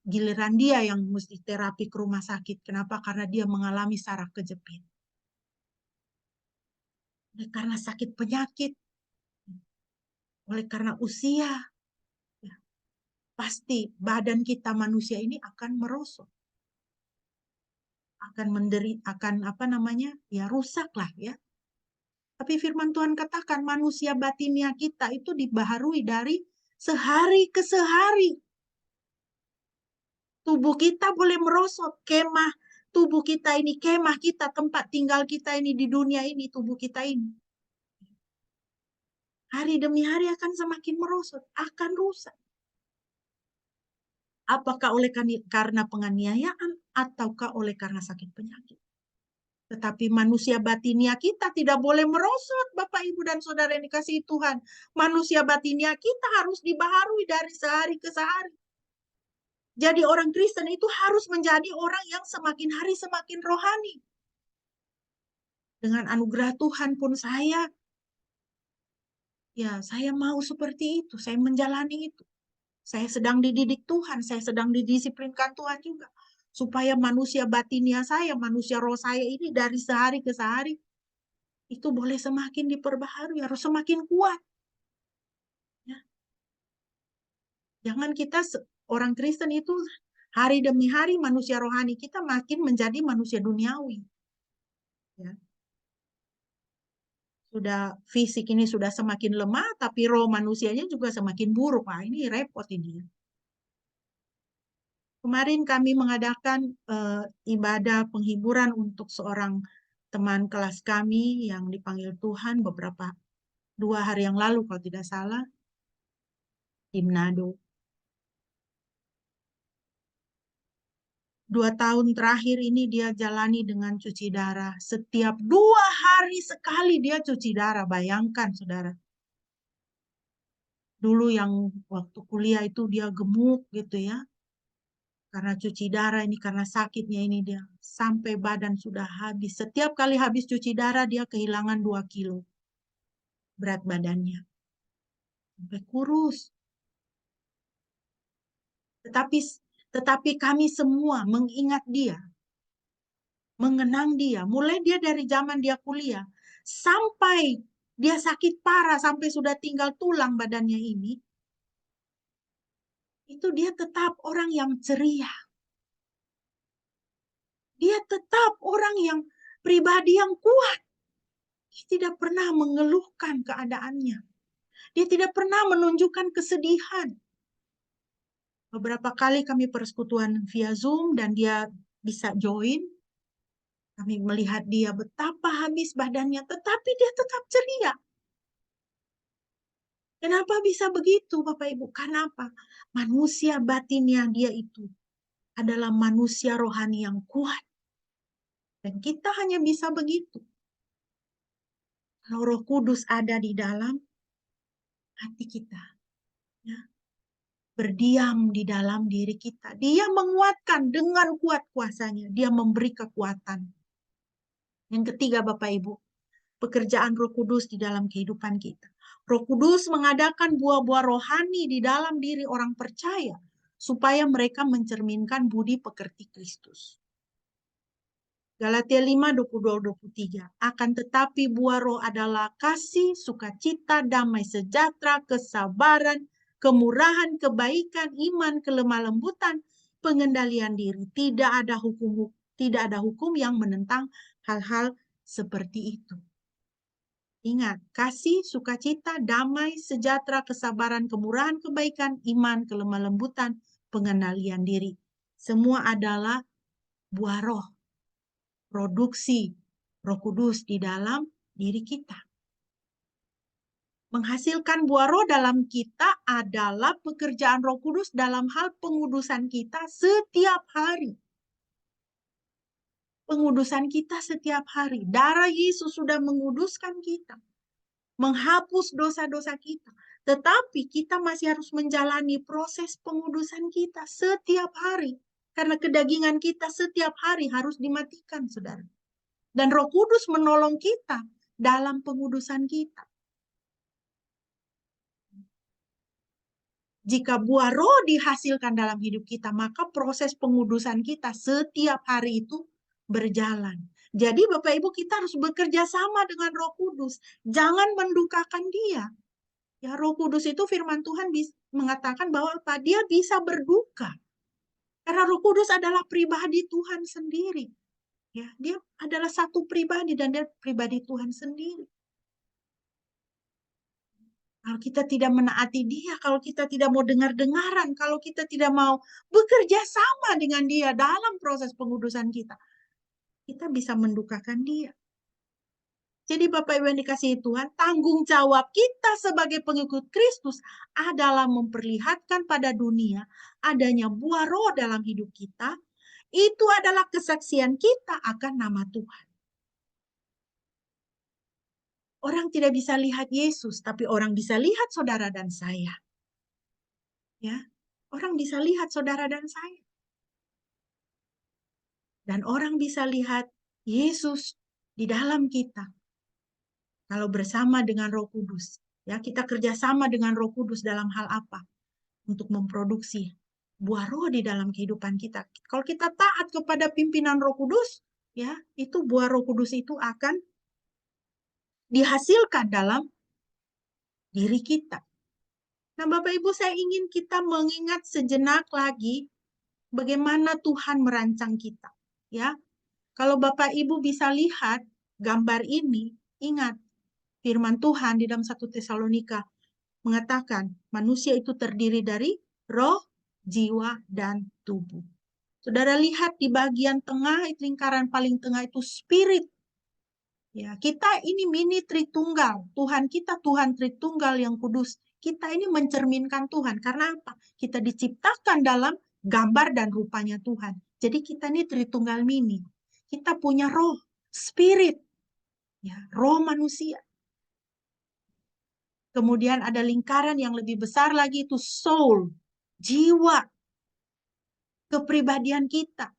S1: giliran dia yang mesti terapi ke rumah sakit. Kenapa? Karena dia mengalami saraf kejepit. Karena sakit penyakit, oleh karena usia, ya, pasti badan kita manusia ini akan merosot. Akan rusak lah, ya. Tapi firman Tuhan katakan manusia batinnya kita itu dibaharui dari sehari ke sehari. Tubuh kita boleh merosot, kemah tubuh kita ini, kemah kita, tempat tinggal kita ini di dunia ini, tubuh kita ini. Hari demi hari akan semakin merosot, akan rusak. Apakah oleh karena penganiayaan ataukah oleh karena sakit penyakit? Tetapi manusia batinnya kita tidak boleh merosot, Bapak, Ibu, dan Saudara yang dikasihi Tuhan. Manusia batinnya kita harus dibaharui dari sehari ke sehari. Jadi orang Kristen itu harus menjadi orang yang semakin hari semakin rohani. Dengan anugerah Tuhan pun saya mau seperti itu. Saya menjalani itu. Saya sedang dididik Tuhan. Saya sedang didisiplinkan Tuhan juga. Supaya manusia batinnya saya, manusia roh saya ini dari sehari ke sehari, itu boleh semakin diperbaharui, harus semakin kuat. Ya. Jangan kita orang Kristen itu hari demi hari manusia rohani kita makin menjadi manusia duniawi. Ya. Sudah fisik ini sudah semakin lemah, tapi roh manusianya juga semakin buruk. Wah, ini repot ini. Kemarin kami mengadakan ibadah penghiburan untuk seorang teman kelas kami yang dipanggil Tuhan 2 hari yang lalu kalau tidak salah, di Manado. 2 tahun terakhir ini dia jalani dengan cuci darah. Setiap 2 hari sekali dia cuci darah. Bayangkan, saudara. Dulu yang waktu kuliah itu dia gemuk gitu ya. Karena cuci darah ini, karena sakitnya ini dia. Sampai badan sudah habis. Setiap kali habis cuci darah dia kehilangan 2 kilo. Berat badannya. Sampai kurus. Tetapi kami semua mengingat dia. Mengenang dia. Mulai dia dari zaman dia kuliah. Sampai dia sakit parah. Sampai sudah tinggal tulang badannya ini. itu dia tetap orang yang ceria. Dia tetap orang yang pribadi yang kuat. Dia tidak pernah mengeluhkan keadaannya. Dia tidak pernah menunjukkan kesedihan. Beberapa kali kami persekutuan via Zoom dan dia bisa join. Kami melihat dia betapa habis badannya, tetapi dia tetap ceria. Kenapa bisa begitu, Bapak Ibu? Karena apa? Manusia batinnya dia itu adalah manusia rohani yang kuat. Dan kita hanya bisa begitu. Kalau Roh Kudus ada di dalam hati kita, ya, berdiam di dalam diri kita. Dia menguatkan dengan kuat kuasanya. Dia memberi kekuatan. Yang ketiga, Bapak Ibu, pekerjaan Roh Kudus di dalam kehidupan kita. Roh Kudus mengadakan buah-buah rohani di dalam diri orang percaya supaya mereka mencerminkan budi pekerti Kristus. Galatia 5, 22-23. Akan tetapi buah roh adalah kasih, sukacita, damai sejahtera, kesabaran, kemurahan, kebaikan, iman, kelemah lembutan, pengendalian diri. Tidak ada hukum yang menentang hal-hal seperti itu. Ingat, kasih, sukacita, damai, sejahtera, kesabaran, kemurahan, kebaikan, iman, kelemah lembutan, pengendalian diri. Semua adalah buah roh. Produksi Roh Kudus di dalam diri kita. Menghasilkan buah roh dalam kita adalah pekerjaan Roh Kudus dalam hal pengudusan kita setiap hari. Pengudusan kita setiap hari. Darah Yesus sudah menguduskan kita. Menghapus dosa-dosa kita. Tetapi kita masih harus menjalani proses pengudusan kita setiap hari. Karena kedagingan kita setiap hari harus dimatikan, saudara. Dan Roh Kudus menolong kita dalam pengudusan kita. Jika buah roh dihasilkan dalam hidup kita, maka proses pengudusan kita setiap hari itu berjalan. Jadi Bapak Ibu, kita harus bekerja sama dengan Roh Kudus. Jangan mendukakan dia. Ya, Roh Kudus itu firman Tuhan mengatakan bahwa dia bisa berduka. Karena Roh Kudus adalah pribadi Tuhan sendiri. Ya, dia adalah satu pribadi dan dia pribadi Tuhan sendiri. Kalau kita tidak menaati dia, kalau kita tidak mau dengar-dengaran, kalau kita tidak mau bekerja sama dengan dia dalam proses pengudusan kita, kita bisa mendukakan dia. Jadi Bapak Ibu yang dikasihi Tuhan, tanggung jawab kita sebagai pengikut Kristus adalah memperlihatkan pada dunia adanya buah roh dalam hidup kita. Itu adalah kesaksian kita akan nama Tuhan. Orang tidak bisa lihat Yesus, tapi orang bisa lihat saudara dan saya. Ya, orang bisa lihat saudara dan saya. Dan orang bisa lihat Yesus di dalam kita. Kalau bersama dengan Roh Kudus, ya, kita kerjasama dengan Roh Kudus dalam hal apa? Untuk memproduksi buah roh di dalam kehidupan kita. Kalau kita taat kepada pimpinan Roh Kudus, ya, itu buah Roh Kudus itu akan dihasilkan dalam diri kita. Nah, Bapak Ibu, saya ingin kita mengingat sejenak lagi bagaimana Tuhan merancang kita, ya. Kalau Bapak Ibu bisa lihat gambar ini, ingat firman Tuhan di dalam 1 Tesalonika mengatakan manusia itu terdiri dari roh, jiwa, dan tubuh. Saudara lihat di bagian tengah, lingkaran paling tengah itu spirit. Ya, kita ini mini Tritunggal. Tuhan kita Tuhan Tritunggal yang kudus. Kita ini mencerminkan Tuhan. Karena apa? Kita diciptakan dalam gambar dan rupanya Tuhan. Jadi kita ini Tritunggal mini. Kita punya roh, spirit. Ya, roh manusia. Kemudian ada lingkaran yang lebih besar lagi, itu soul, jiwa, kepribadian kita.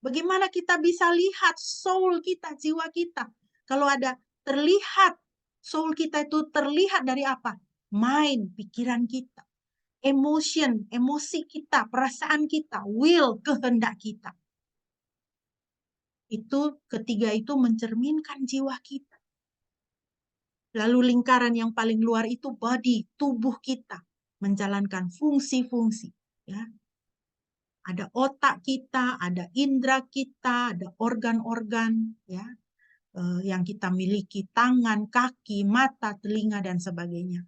S1: Bagaimana kita bisa lihat soul kita, jiwa kita? Kalau ada terlihat, soul kita itu terlihat dari apa? Mind, pikiran kita. Emotion, emosi kita, perasaan kita, will, kehendak kita. Itu ketiga itu mencerminkan jiwa kita. Lalu lingkaran yang paling luar itu body, tubuh kita, menjalankan fungsi-fungsi. Ya, ada otak kita, ada indera kita, ada organ-organ ya yang kita miliki, tangan, kaki, mata, telinga dan sebagainya.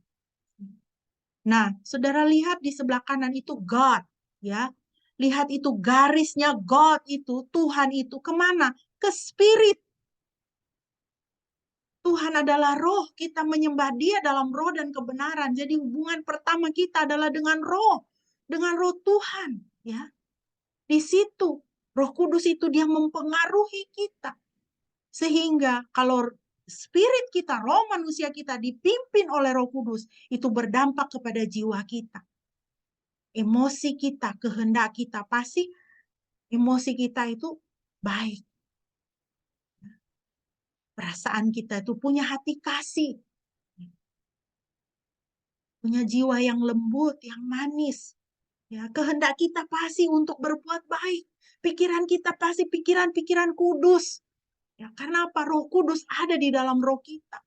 S1: Nah, saudara lihat di sebelah kanan itu God, ya. Lihat itu garisnya God itu, Tuhan itu kemana? Ke spirit. Tuhan adalah roh, kita menyembah Dia dalam roh dan kebenaran. Jadi hubungan pertama kita adalah dengan roh Tuhan, ya. Di situ Roh Kudus itu dia mempengaruhi kita. Sehingga kalau spirit kita, roh manusia kita dipimpin oleh Roh Kudus, itu berdampak kepada jiwa kita. Emosi kita, kehendak kita, pasti emosi kita itu baik. Perasaan kita itu punya hati kasih. Punya jiwa yang lembut, yang manis. Ya, kehendak kita pasti untuk berbuat baik. Pikiran kita pasti pikiran-pikiran kudus. Ya, karena apa? Roh Kudus ada di dalam roh kita.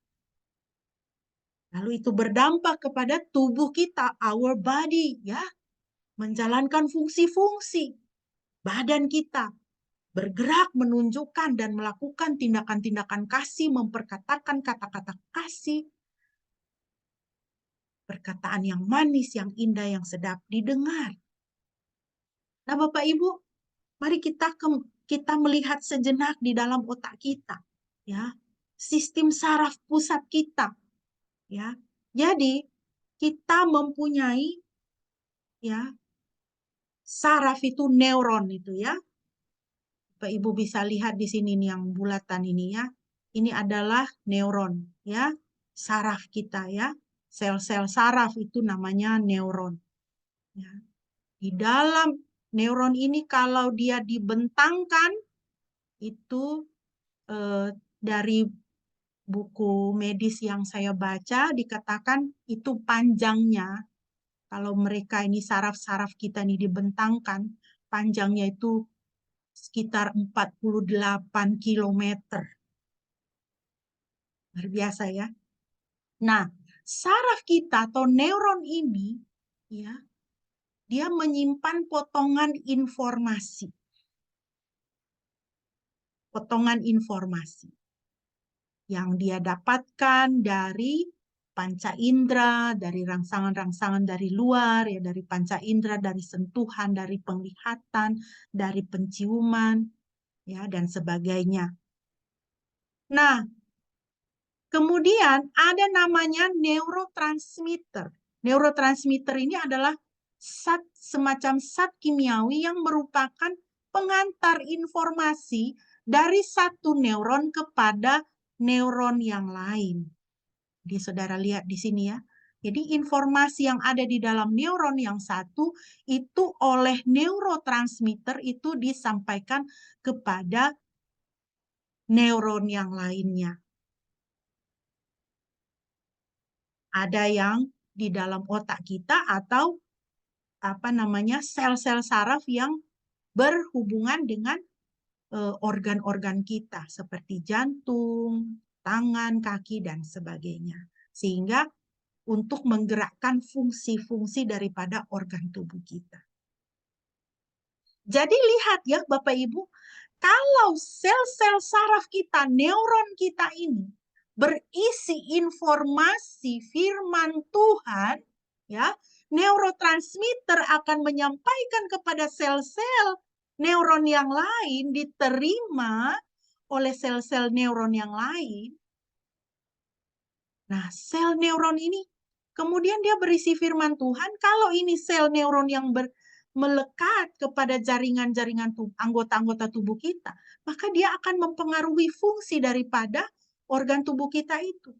S1: Lalu itu berdampak kepada tubuh kita, our body, ya. Menjalankan fungsi-fungsi badan kita. Bergerak, menunjukkan, dan melakukan tindakan-tindakan kasih, memperkatakan kata-kata kasih. Perkataan yang manis, yang indah, yang sedap didengar. Nah, Bapak Ibu, mari kita melihat sejenak di dalam otak kita. Ya, sistem saraf pusat kita. Ya, jadi kita mempunyai ya saraf itu neuron itu ya. Bapak Ibu bisa lihat di sini nih yang bulatan ini ya. Ini adalah neuron ya, saraf kita ya. Sel-sel saraf itu namanya neuron. Ya. Di dalam neuron ini kalau dia dibentangkan itu dari buku medis yang saya baca dikatakan itu panjangnya kalau mereka ini saraf-saraf kita ini dibentangkan panjangnya itu sekitar 48 kilometer. Luar biasa ya. Nah, saraf kita atau neuron ini ya, dia menyimpan potongan informasi. Potongan informasi yang dia dapatkan dari panca indera, dari rangsangan-rangsangan dari luar, ya dari panca indera, dari sentuhan, dari penglihatan, dari penciuman, ya dan sebagainya. Nah, kemudian ada namanya neurotransmitter. Neurotransmitter ini adalah semacam zat kimiawi yang merupakan pengantar informasi dari satu neuron kepada neuron yang lain. Jadi saudara lihat di sini ya. Jadi informasi yang ada di dalam neuron yang satu itu oleh neurotransmitter itu disampaikan kepada neuron yang lainnya. Ada yang di dalam otak kita atau sel-sel saraf yang berhubungan dengan organ-organ kita seperti jantung, tangan, kaki dan sebagainya. Sehingga untuk menggerakkan fungsi-fungsi daripada organ tubuh kita. Jadi lihat ya Bapak Ibu, kalau sel-sel saraf kita, neuron kita ini berisi informasi firman Tuhan, ya, neurotransmitter akan menyampaikan kepada sel-sel neuron yang lain, diterima oleh sel-sel neuron yang lain. Nah, sel neuron ini kemudian dia berisi firman Tuhan. Kalau ini sel neuron yang melekat kepada jaringan-jaringan anggota-anggota tubuh kita, maka dia akan mempengaruhi fungsi daripada organ tubuh kita itu.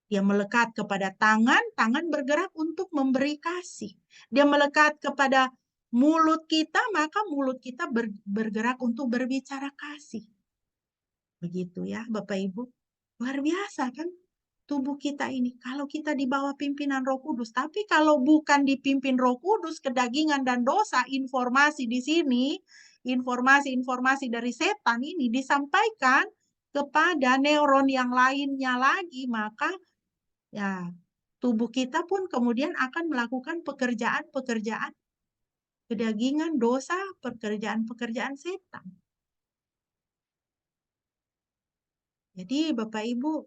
S1: Dia melekat kepada tangan, tangan bergerak untuk memberi kasih. Dia melekat kepada mulut kita, maka mulut kita bergerak untuk berbicara kasih. Begitu ya Bapak Ibu. Luar biasa kan tubuh kita ini. Kalau kita di bawah pimpinan Roh Kudus, tapi kalau bukan dipimpin Roh Kudus, kedagingan dan dosa, informasi di sini, informasi-informasi dari setan ini disampaikan kepada neuron yang lainnya lagi, maka ya tubuh kita pun kemudian akan melakukan pekerjaan-pekerjaan kedagingan, dosa, pekerjaan-pekerjaan setan. Jadi Bapak Ibu,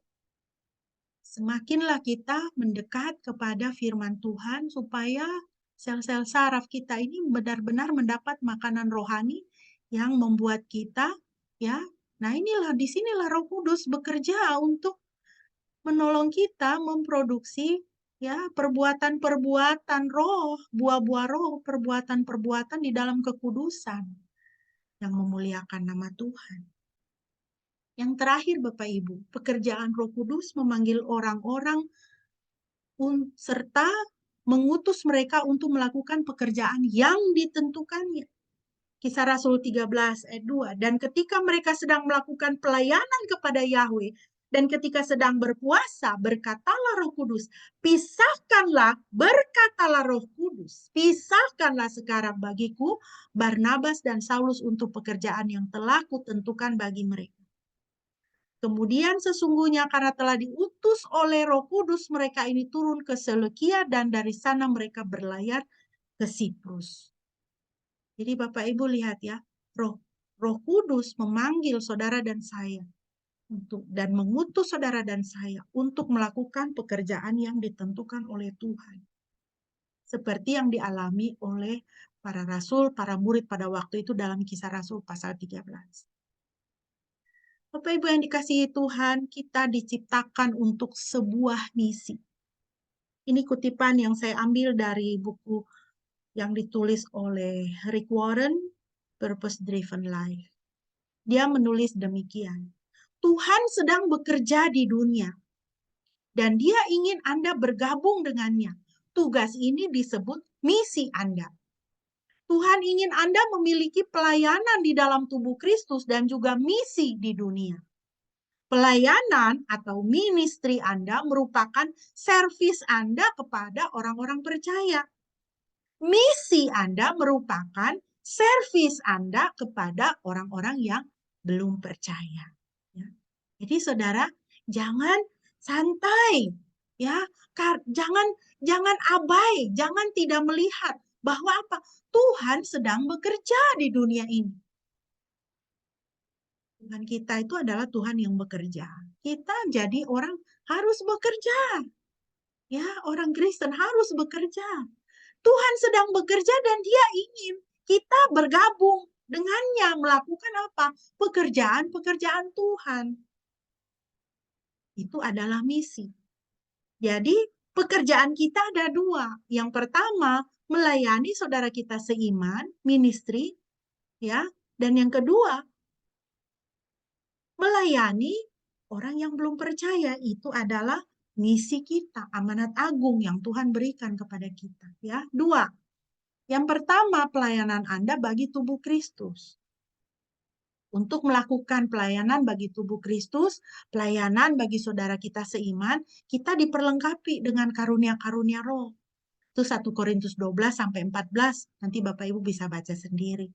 S1: semakinlah kita mendekat kepada firman Tuhan supaya sel-sel saraf kita ini benar-benar mendapat makanan rohani yang membuat kita, ya. Nah, disinilah Roh Kudus bekerja untuk menolong kita memproduksi, ya, perbuatan-perbuatan roh, buah-buah roh, perbuatan-perbuatan di dalam kekudusan yang memuliakan nama Tuhan. Yang terakhir Bapak Ibu, pekerjaan Roh Kudus memanggil orang-orang serta mengutus mereka untuk melakukan pekerjaan yang ditentukannya. Kisah Rasul 13 ayat 2. Dan ketika mereka sedang melakukan pelayanan kepada Yahweh, dan ketika sedang berpuasa, berkatalah Roh Kudus, berkatalah Roh Kudus, pisahkanlah sekarang bagiku Barnabas dan Saulus untuk pekerjaan yang telah kutentukan bagi mereka. Kemudian sesungguhnya karena telah diutus oleh Roh Kudus, mereka ini turun ke Seleukia dan dari sana mereka berlayar ke Siprus. Jadi Bapak Ibu lihat ya, Roh Kudus memanggil saudara dan saya dan mengutus saudara dan saya untuk melakukan pekerjaan yang ditentukan oleh Tuhan. Seperti yang dialami oleh para rasul, para murid pada waktu itu dalam Kisah Rasul pasal 13. Bapak Ibu yang dikasihi Tuhan, kita diciptakan untuk sebuah misi. Ini kutipan yang saya ambil dari buku yang ditulis oleh Rick Warren, Purpose Driven Life. Dia menulis demikian. Tuhan sedang bekerja di dunia, dan Dia ingin Anda bergabung dengannya. Tugas ini disebut misi Anda. Tuhan ingin Anda memiliki pelayanan di dalam tubuh Kristus dan juga misi di dunia. Pelayanan atau ministry Anda merupakan servis Anda kepada orang-orang percaya. Misi Anda merupakan servis Anda kepada orang-orang yang belum percaya. Ya. Jadi saudara, jangan santai, ya, jangan abai, jangan tidak melihat bahwa apa? Tuhan sedang bekerja di dunia ini. Tuhan kita itu adalah Tuhan yang bekerja. Kita jadi orang harus bekerja. Ya, orang Kristen harus bekerja. Tuhan sedang bekerja dan Dia ingin kita bergabung dengannya melakukan apa? Pekerjaan-pekerjaan Tuhan. Itu adalah misi. Jadi, pekerjaan kita ada dua. Yang pertama, melayani saudara kita seiman, ministry, ya. Dan yang kedua, melayani orang yang belum percaya. Itu adalah misi kita, amanat agung yang Tuhan berikan kepada kita. Ya, dua. Yang pertama, pelayanan Anda bagi tubuh Kristus. Untuk melakukan pelayanan bagi tubuh Kristus, pelayanan bagi saudara kita seiman, kita diperlengkapi dengan karunia-karunia roh. Itu 1 Korintus 12-14. Nanti Bapak Ibu bisa baca sendiri.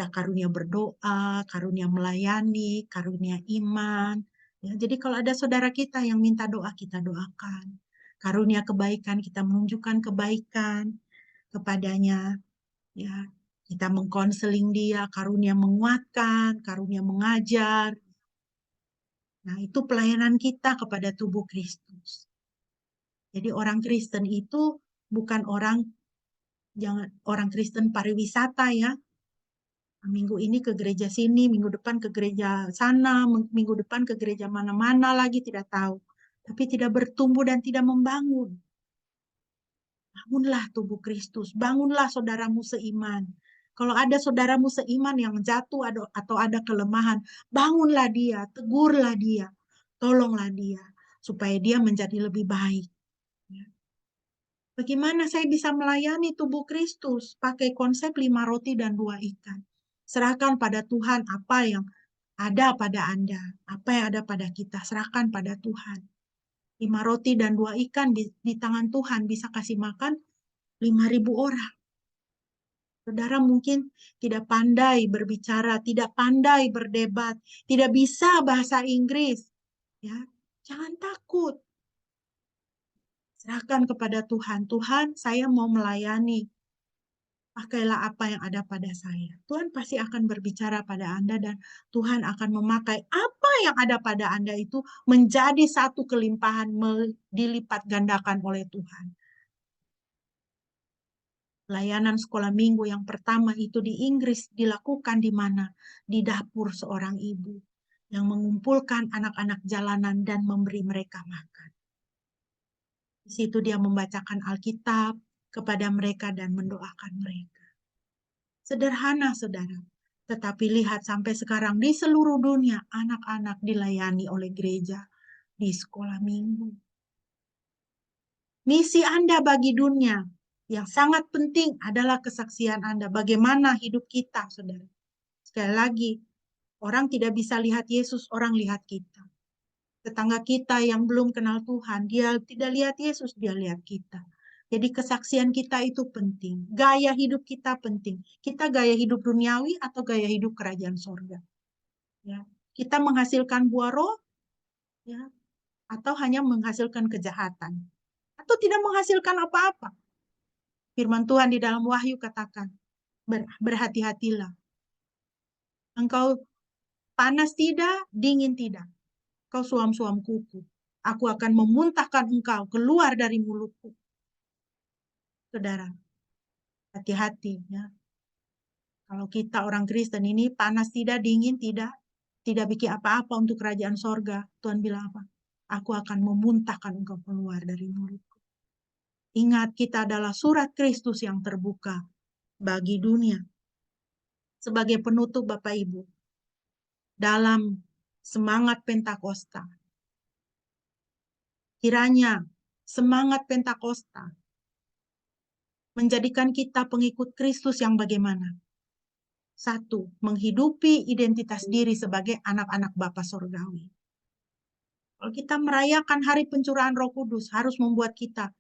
S1: Ada karunia berdoa, karunia melayani, karunia iman. Ya, jadi kalau ada saudara kita yang minta doa, kita doakan. Karunia kebaikan, kita menunjukkan kebaikan kepadanya. Ya, kita mengkonseling dia, karunia menguatkan, karunia mengajar. Nah, itu pelayanan kita kepada tubuh Kristus. Jadi orang Kristen itu bukan orang Kristen pariwisata ya. Minggu ini ke gereja sini, minggu depan ke gereja sana, minggu depan ke gereja mana-mana lagi tidak tahu. Tapi tidak bertumbuh dan tidak membangun. Bangunlah tubuh Kristus, bangunlah saudaramu seiman. Kalau ada saudaramu seiman yang jatuh atau ada kelemahan, bangunlah dia, tegurlah dia, tolonglah dia, supaya dia menjadi lebih baik. Bagaimana saya bisa melayani tubuh Kristus? Pakai konsep 5 roti dan 2 ikan. Serahkan pada Tuhan apa yang ada pada Anda, apa yang ada pada kita, serahkan pada Tuhan. 5 roti dan 2 ikan di tangan Tuhan bisa kasih makan 5.000 orang. Saudara mungkin tidak pandai berbicara, tidak pandai berdebat, tidak bisa bahasa Inggris. Ya, jangan takut. Serahkan kepada Tuhan. Tuhan, saya mau melayani. Pakailah apa yang ada pada saya. Tuhan pasti akan berbicara pada Anda dan Tuhan akan memakai apa yang ada pada Anda itu menjadi satu kelimpahan dilipat gandakan oleh Tuhan. Layanan sekolah minggu yang pertama itu di Inggris dilakukan di mana? Di dapur seorang ibu yang mengumpulkan anak-anak jalanan dan memberi mereka makan. Di situ dia membacakan Alkitab kepada mereka dan mendoakan mereka. Sederhana, saudara. Tetapi lihat sampai sekarang di seluruh dunia anak-anak dilayani oleh gereja di sekolah minggu. Misi Anda bagi dunia yang sangat penting adalah kesaksian Anda. Bagaimana hidup kita, saudara. Sekali lagi, orang tidak bisa lihat Yesus, orang lihat kita. Tetangga kita yang belum kenal Tuhan, dia tidak lihat Yesus, dia lihat kita. Jadi kesaksian kita itu penting. Gaya hidup kita penting. Kita gaya hidup duniawi atau gaya hidup kerajaan sorga. Ya. Kita menghasilkan buah roh, ya, atau hanya menghasilkan kejahatan. Atau tidak menghasilkan apa-apa. Firman Tuhan di dalam Wahyu katakan, berhati-hatilah. Engkau panas tidak, dingin tidak. Kau suam-suam kuku. Aku akan memuntahkan engkau keluar dari mulutku. Saudara, hati-hati ya. Kalau kita orang Kristen ini panas tidak, dingin tidak bikin apa-apa untuk kerajaan sorga. Tuhan bilang apa? Aku akan memuntahkan engkau keluar dari mulutku. Ingat, kita adalah surat Kristus yang terbuka bagi dunia. Sebagai penutup Bapak Ibu, dalam semangat Pentakosta, kiranya semangat Pentakosta menjadikan kita pengikut Kristus yang bagaimana? Satu, menghidupi identitas diri sebagai anak-anak Bapa Surgawi. Kalau kita merayakan hari pencurahan Roh Kudus, harus membuat kita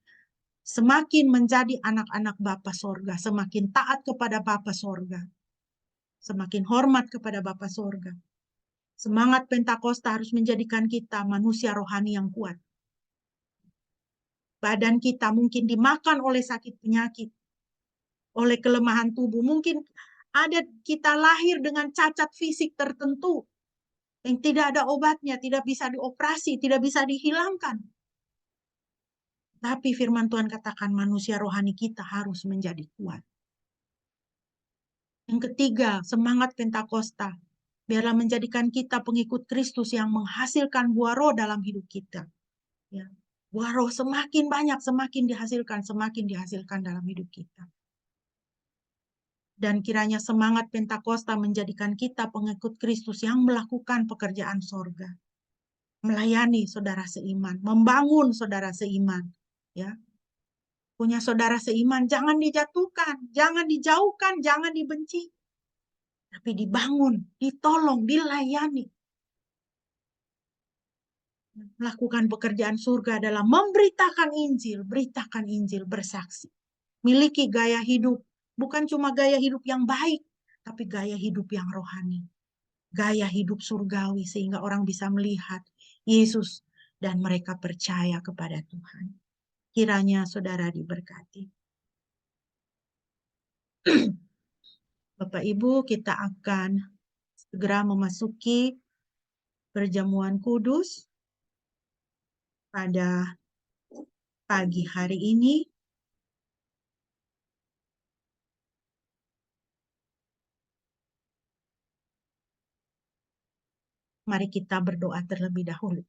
S1: semakin menjadi anak-anak Bapa Surga, semakin taat kepada Bapa Surga, semakin hormat kepada Bapa Surga. Semangat Pentakosta harus menjadikan kita manusia rohani yang kuat. Badan kita mungkin dimakan oleh sakit penyakit, oleh kelemahan tubuh. Mungkin ada kita lahir dengan cacat fisik tertentu yang tidak ada obatnya, tidak bisa dioperasi, tidak bisa dihilangkan. Tapi firman Tuhan katakan manusia rohani kita harus menjadi kuat. Yang ketiga, semangat Pentakosta. Biarlah menjadikan kita pengikut Kristus yang menghasilkan buah roh dalam hidup kita. Ya. Buah roh semakin banyak, semakin dihasilkan dalam hidup kita. Dan kiranya semangat Pentakosta menjadikan kita pengikut Kristus yang melakukan pekerjaan sorga. Melayani saudara seiman, membangun saudara seiman. Ya. Punya saudara seiman, jangan dijatuhkan, jangan dijauhkan, jangan dibenci. Tapi dibangun, ditolong, dilayani. Melakukan pekerjaan surga adalah memberitakan Injil, beritakan Injil, bersaksi. Miliki gaya hidup, bukan cuma gaya hidup yang baik, tapi gaya hidup yang rohani. Gaya hidup surgawi sehingga orang bisa melihat Yesus dan mereka percaya kepada Tuhan. Kiranya saudara diberkati. Bapak Ibu, kita akan segera memasuki perjamuan kudus pada pagi hari ini. Mari kita berdoa terlebih dahulu.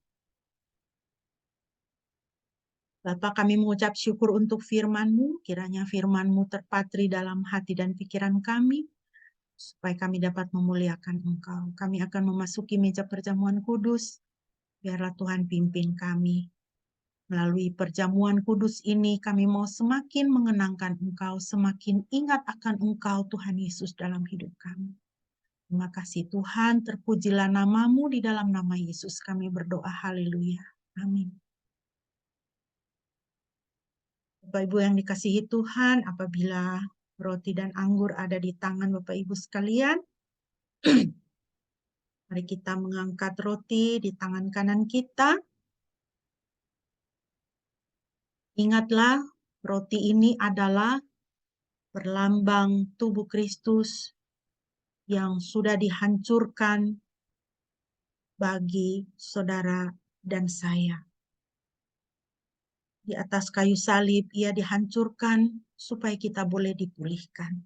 S1: Bapa, kami mengucap syukur untuk firman-Mu, kiranya firman-Mu terpatri dalam hati dan pikiran kami, supaya kami dapat memuliakan Engkau. Kami akan memasuki meja perjamuan kudus, biarlah Tuhan pimpin kami. Melalui perjamuan kudus ini, kami mau semakin mengenangkan Engkau, semakin ingat akan Engkau, Tuhan Yesus, dalam hidup kami. Terima kasih Tuhan, terpujilah nama-Mu, di dalam nama Yesus kami berdoa, haleluya. Amin. Bapak Ibu yang dikasihi Tuhan, apabila roti dan anggur ada di tangan Bapak Ibu sekalian, mari kita mengangkat roti di tangan kanan kita. Ingatlah, roti ini adalah berlambang tubuh Kristus yang sudah dihancurkan bagi saudara dan saya. Di atas kayu salib ia dihancurkan supaya kita boleh dipulihkan.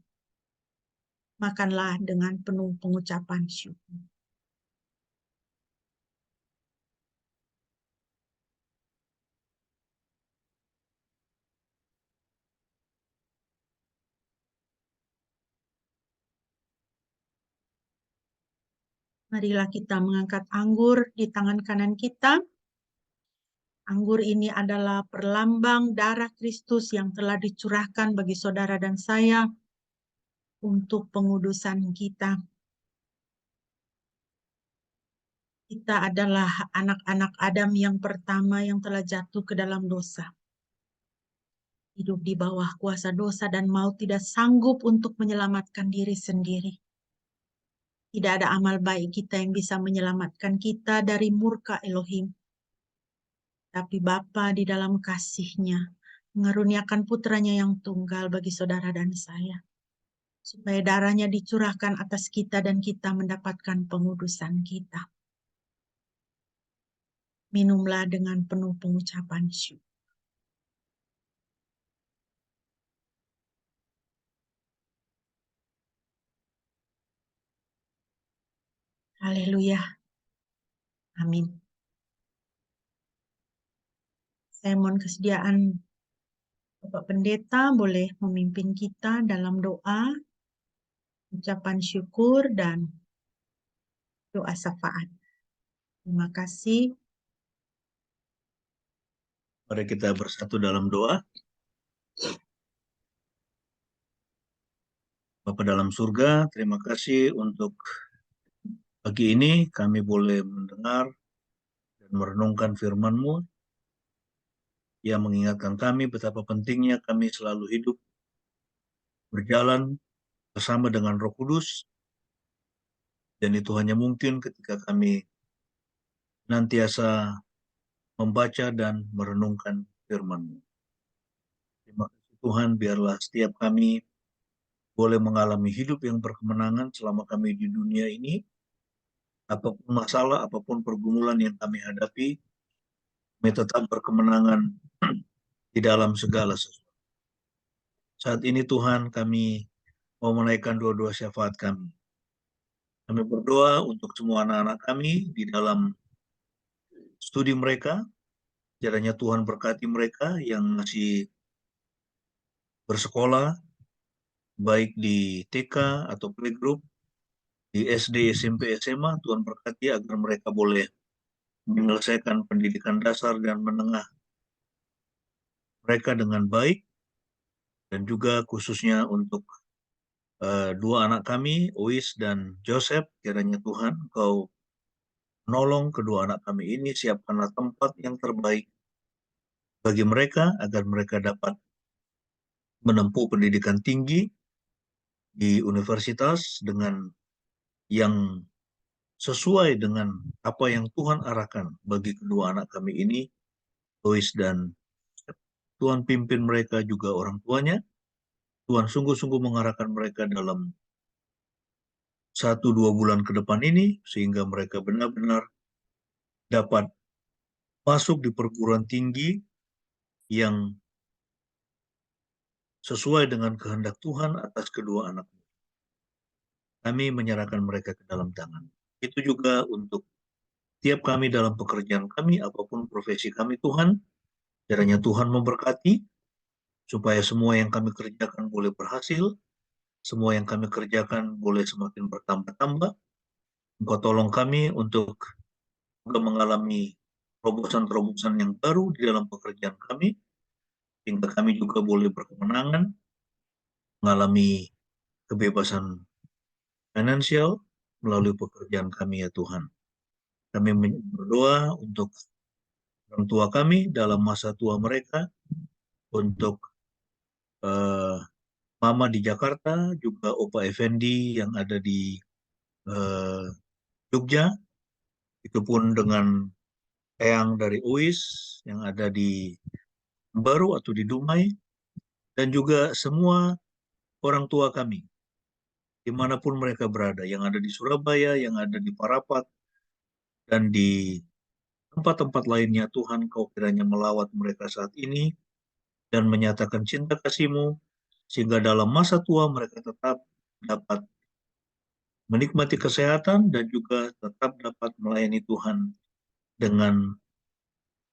S1: Makanlah dengan penuh pengucapan syukur. Marilah kita mengangkat anggur di tangan kanan kita. Anggur ini adalah perlambang darah Kristus yang telah dicurahkan bagi saudara dan saya untuk pengudusan kita. Kita adalah anak-anak Adam yang pertama yang telah jatuh ke dalam dosa. Hidup di bawah kuasa dosa dan maut, tidak sanggup untuk menyelamatkan diri sendiri. Tidak ada amal baik kita yang bisa menyelamatkan kita dari murka Elohim. Tapi Bapa di dalam kasih-Nya mengaruniakan putranya yang tunggal bagi saudara dan saya, supaya darahnya dicurahkan atas kita dan kita mendapatkan pengudusan kita. Minumlah dengan penuh pengucapan syukur. Haleluya. Amin. Saya mohon kesediaan Bapak Pendeta boleh memimpin kita dalam doa, ucapan syukur, dan doa syafaat. Terima kasih.
S2: Mari kita bersatu dalam doa. Bapa dalam surga, terima kasih untuk pagi ini kami boleh mendengar dan merenungkan firman-Mu yang mengingatkan kami betapa pentingnya kami selalu hidup berjalan bersama dengan Roh Kudus, dan itu hanya mungkin ketika kami nantiasa membaca dan merenungkan firman-Mu. Terima kasih Tuhan, biarlah setiap kami boleh mengalami hidup yang berkemenangan selama kami di dunia ini. Apapun masalah, apapun pergumulan yang kami hadapi, kami tetap berkemenangan di dalam segala sesuatu. Saat ini Tuhan, kami mau menaikkan doa-doa syafaat kami. Kami berdoa untuk semua anak-anak kami di dalam studi mereka. Kiranya Tuhan berkati mereka yang masih bersekolah, baik di TK atau playgroup, di SD, SMP, SMA. Tuhan berkati agar mereka boleh menyelesaikan pendidikan dasar dan menengah mereka dengan baik. Dan juga khususnya untuk dua anak kami, Ois dan Joseph, kiranya Tuhan Engkau menolong kedua anak kami ini, siapkanlah tempat yang terbaik bagi mereka agar mereka dapat menempuh pendidikan tinggi di universitas dengan yang sesuai dengan apa yang Tuhan arahkan bagi kedua anak kami ini, Lois dan Tuhan pimpin mereka juga orang tuanya. Tuhan sungguh-sungguh mengarahkan mereka dalam 1-2 bulan ke depan ini, sehingga mereka benar-benar dapat masuk di perguruan tinggi yang sesuai dengan kehendak Tuhan atas kedua anaknya. Kami menyerahkan mereka ke dalam tangan. Itu juga untuk tiap kami dalam pekerjaan kami, apapun profesi kami Tuhan, kiranya Tuhan memberkati, supaya semua yang kami kerjakan boleh berhasil, semua yang kami kerjakan boleh semakin bertambah-tambah. Engkau tolong kami untuk juga mengalami terobosan-terobosan yang baru di dalam pekerjaan kami, sehingga kami juga boleh berkemenangan, mengalami kebebasan finansial melalui pekerjaan kami ya Tuhan. Kami berdoa untuk orang tua kami dalam masa tua mereka, untuk Mama di Jakarta, juga Opa Effendi yang ada di Jogja, itu pun dengan Eyang dari UIS yang ada di Baru atau di Dumai, dan juga semua orang tua kami, dimanapun mereka berada, yang ada di Surabaya, yang ada di Parapat, dan di tempat-tempat lainnya. Tuhan, Kau kiranya melawat mereka saat ini dan menyatakan cinta kasih-Mu, sehingga dalam masa tua mereka tetap dapat menikmati kesehatan dan juga tetap dapat melayani Tuhan dengan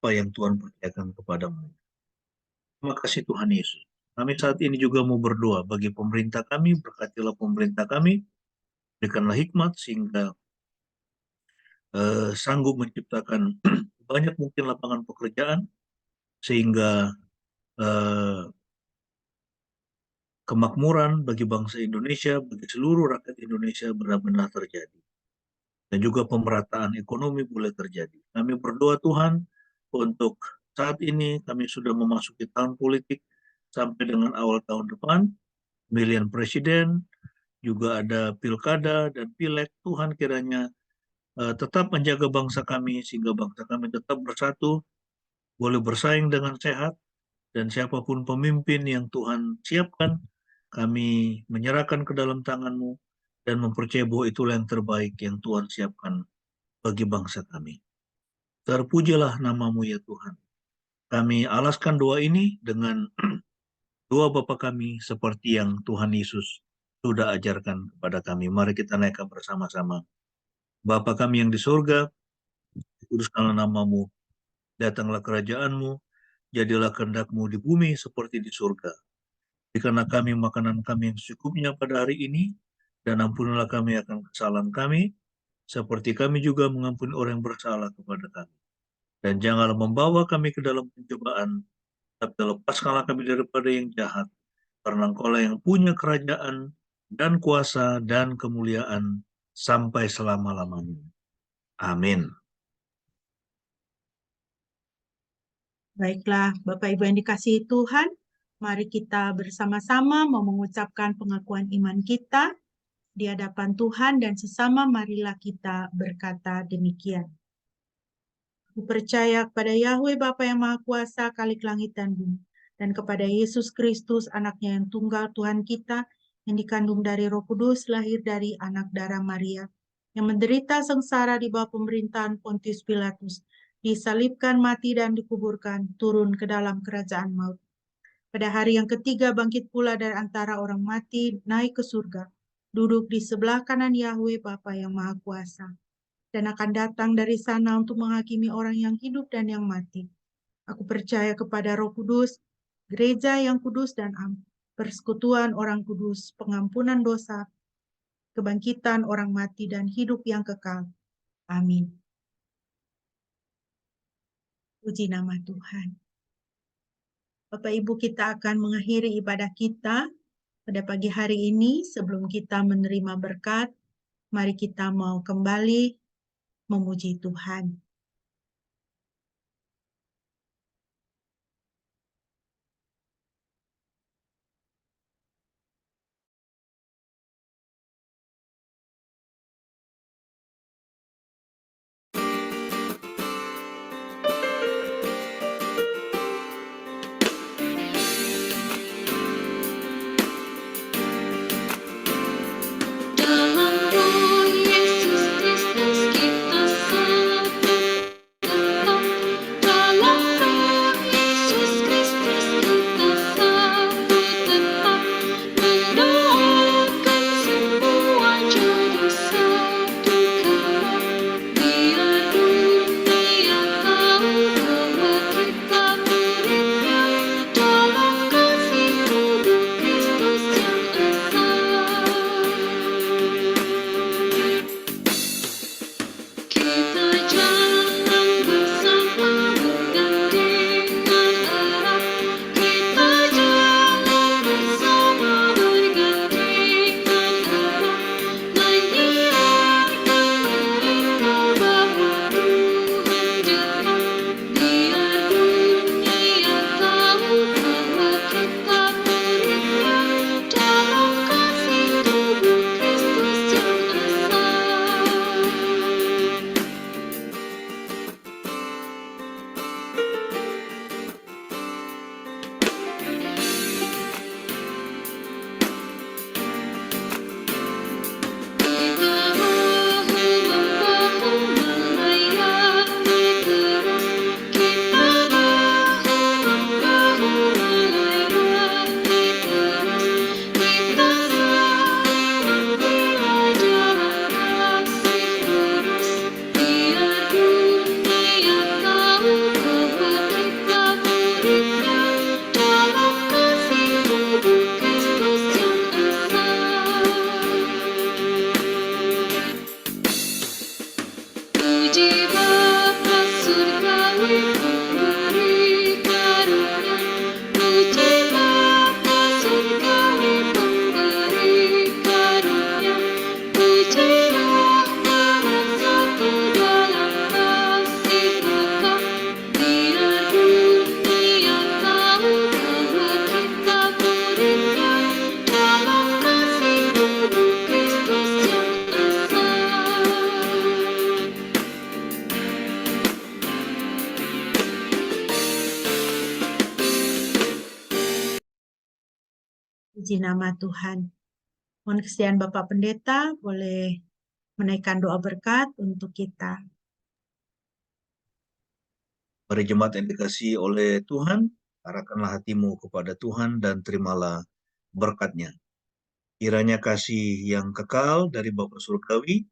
S2: apa yang Tuhan percayakan kepada mereka. Terima kasih Tuhan Yesus. Kami saat ini juga mau berdoa bagi pemerintah kami, berkatilah pemerintah kami, berikanlah hikmat sehingga sanggup menciptakan banyak mungkin lapangan pekerjaan, sehingga kemakmuran bagi bangsa Indonesia, bagi seluruh rakyat Indonesia benar-benar terjadi. Dan juga pemerataan ekonomi boleh terjadi. Kami berdoa Tuhan untuk saat ini kami sudah memasuki tahun politik sampai dengan awal tahun depan, pemilihan presiden, juga ada pilkada dan pileg. Tuhan kiranya tetap menjaga bangsa kami sehingga bangsa kami tetap bersatu, boleh bersaing dengan sehat, dan siapapun pemimpin yang Tuhan siapkan, kami menyerahkan ke dalam tangan-Mu dan mempercayai bahwa itulah yang terbaik yang Tuhan siapkan bagi bangsa kami. Terpujilah nama-Mu ya Tuhan. Kami alaskan doa ini dengan doa Bapa kami seperti yang Tuhan Yesus sudah ajarkan kepada kami. Mari kita naikkan bersama-sama. Bapa kami yang di surga, kuduskanlah nama-Mu, datanglah kerajaan-Mu, jadilah kehendak-Mu di bumi seperti di surga. Berikanlah kami makanan kami yang secukupnya pada hari ini, dan ampunilah kami akan kesalahan kami, seperti kami juga mengampuni orang yang bersalah kepada kami. Dan janganlah membawa kami ke dalam pencobaan, tapi lepaskanlah kami daripada yang jahat, karena Engkau-lah yang punya kerajaan dan kuasa dan kemuliaan sampai selama-lamanya. Amin.
S1: Baiklah, Bapak Ibu yang dikasihi Tuhan, mari kita bersama-sama mau mengucapkan pengakuan iman kita di hadapan Tuhan dan sesama marilah kita berkata demikian. Aku percaya kepada Yahweh Bapa yang Maha Kuasa, Khalik langit dan bumi, dan kepada Yesus Kristus, anaknya yang tunggal Tuhan kita, yang dikandung dari Roh Kudus, lahir dari anak darah Maria, yang menderita sengsara di bawah pemerintahan Pontius Pilatus, disalibkan, mati, dan dikuburkan, turun ke dalam kerajaan maut. Pada hari yang ketiga bangkit pula dari antara orang mati, naik ke surga, duduk di sebelah kanan Yahweh Bapa yang Maha Kuasa, dan akan datang dari sana untuk menghakimi orang yang hidup dan yang mati. Aku percaya kepada Roh Kudus, gereja yang kudus dan am, persekutuan orang kudus, pengampunan dosa, kebangkitan orang mati, dan hidup yang kekal. Amin. Puji nama Tuhan. Bapak Ibu, kita akan mengakhiri ibadah kita pada pagi hari ini. Sebelum kita menerima berkat, mari kita mau kembali memuji Tuhan.
S4: Dalam Roh Yesus Kristus kita satu.
S1: Puji nama Tuhan. Mohon kesediaan Bapak Pendeta boleh menaikkan doa berkat untuk kita.
S2: Mari jemaat yang dikasihi oleh Tuhan, arahkanlah hatimu kepada Tuhan dan terimalah berkat-Nya. Kiranya kasih yang kekal dari Bapa Surgawi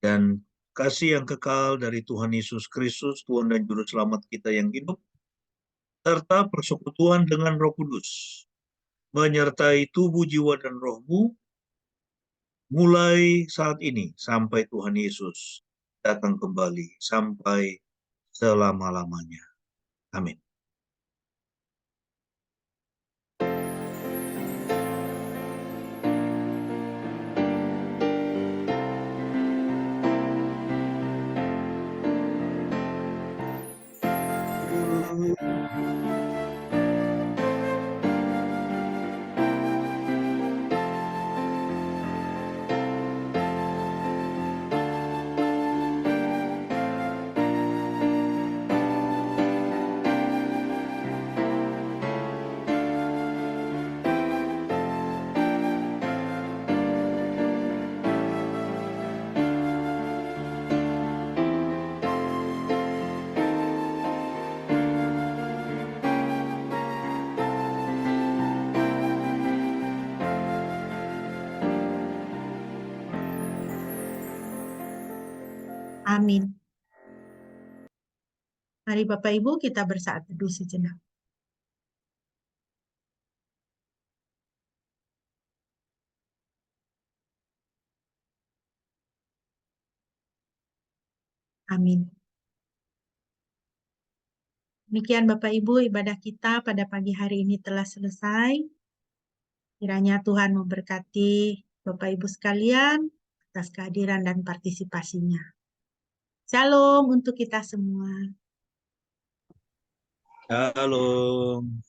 S2: dan kasih yang kekal dari Tuhan Yesus Kristus, Tuhan dan Juru Selamat kita yang hidup, serta persekutuan dengan Roh Kudus, menyertai tubuh, jiwa, dan rohmu, mulai saat ini sampai Tuhan Yesus datang kembali, sampai selama-lamanya. Amin.
S1: Amin. Mari Bapak Ibu kita bersaat teduh sejenak. Amin. Demikian Bapak Ibu, ibadah kita pada pagi hari ini telah selesai. Kiranya Tuhan memberkati Bapak Ibu sekalian atas kehadiran dan partisipasinya. Shalom untuk kita semua.
S2: Shalom.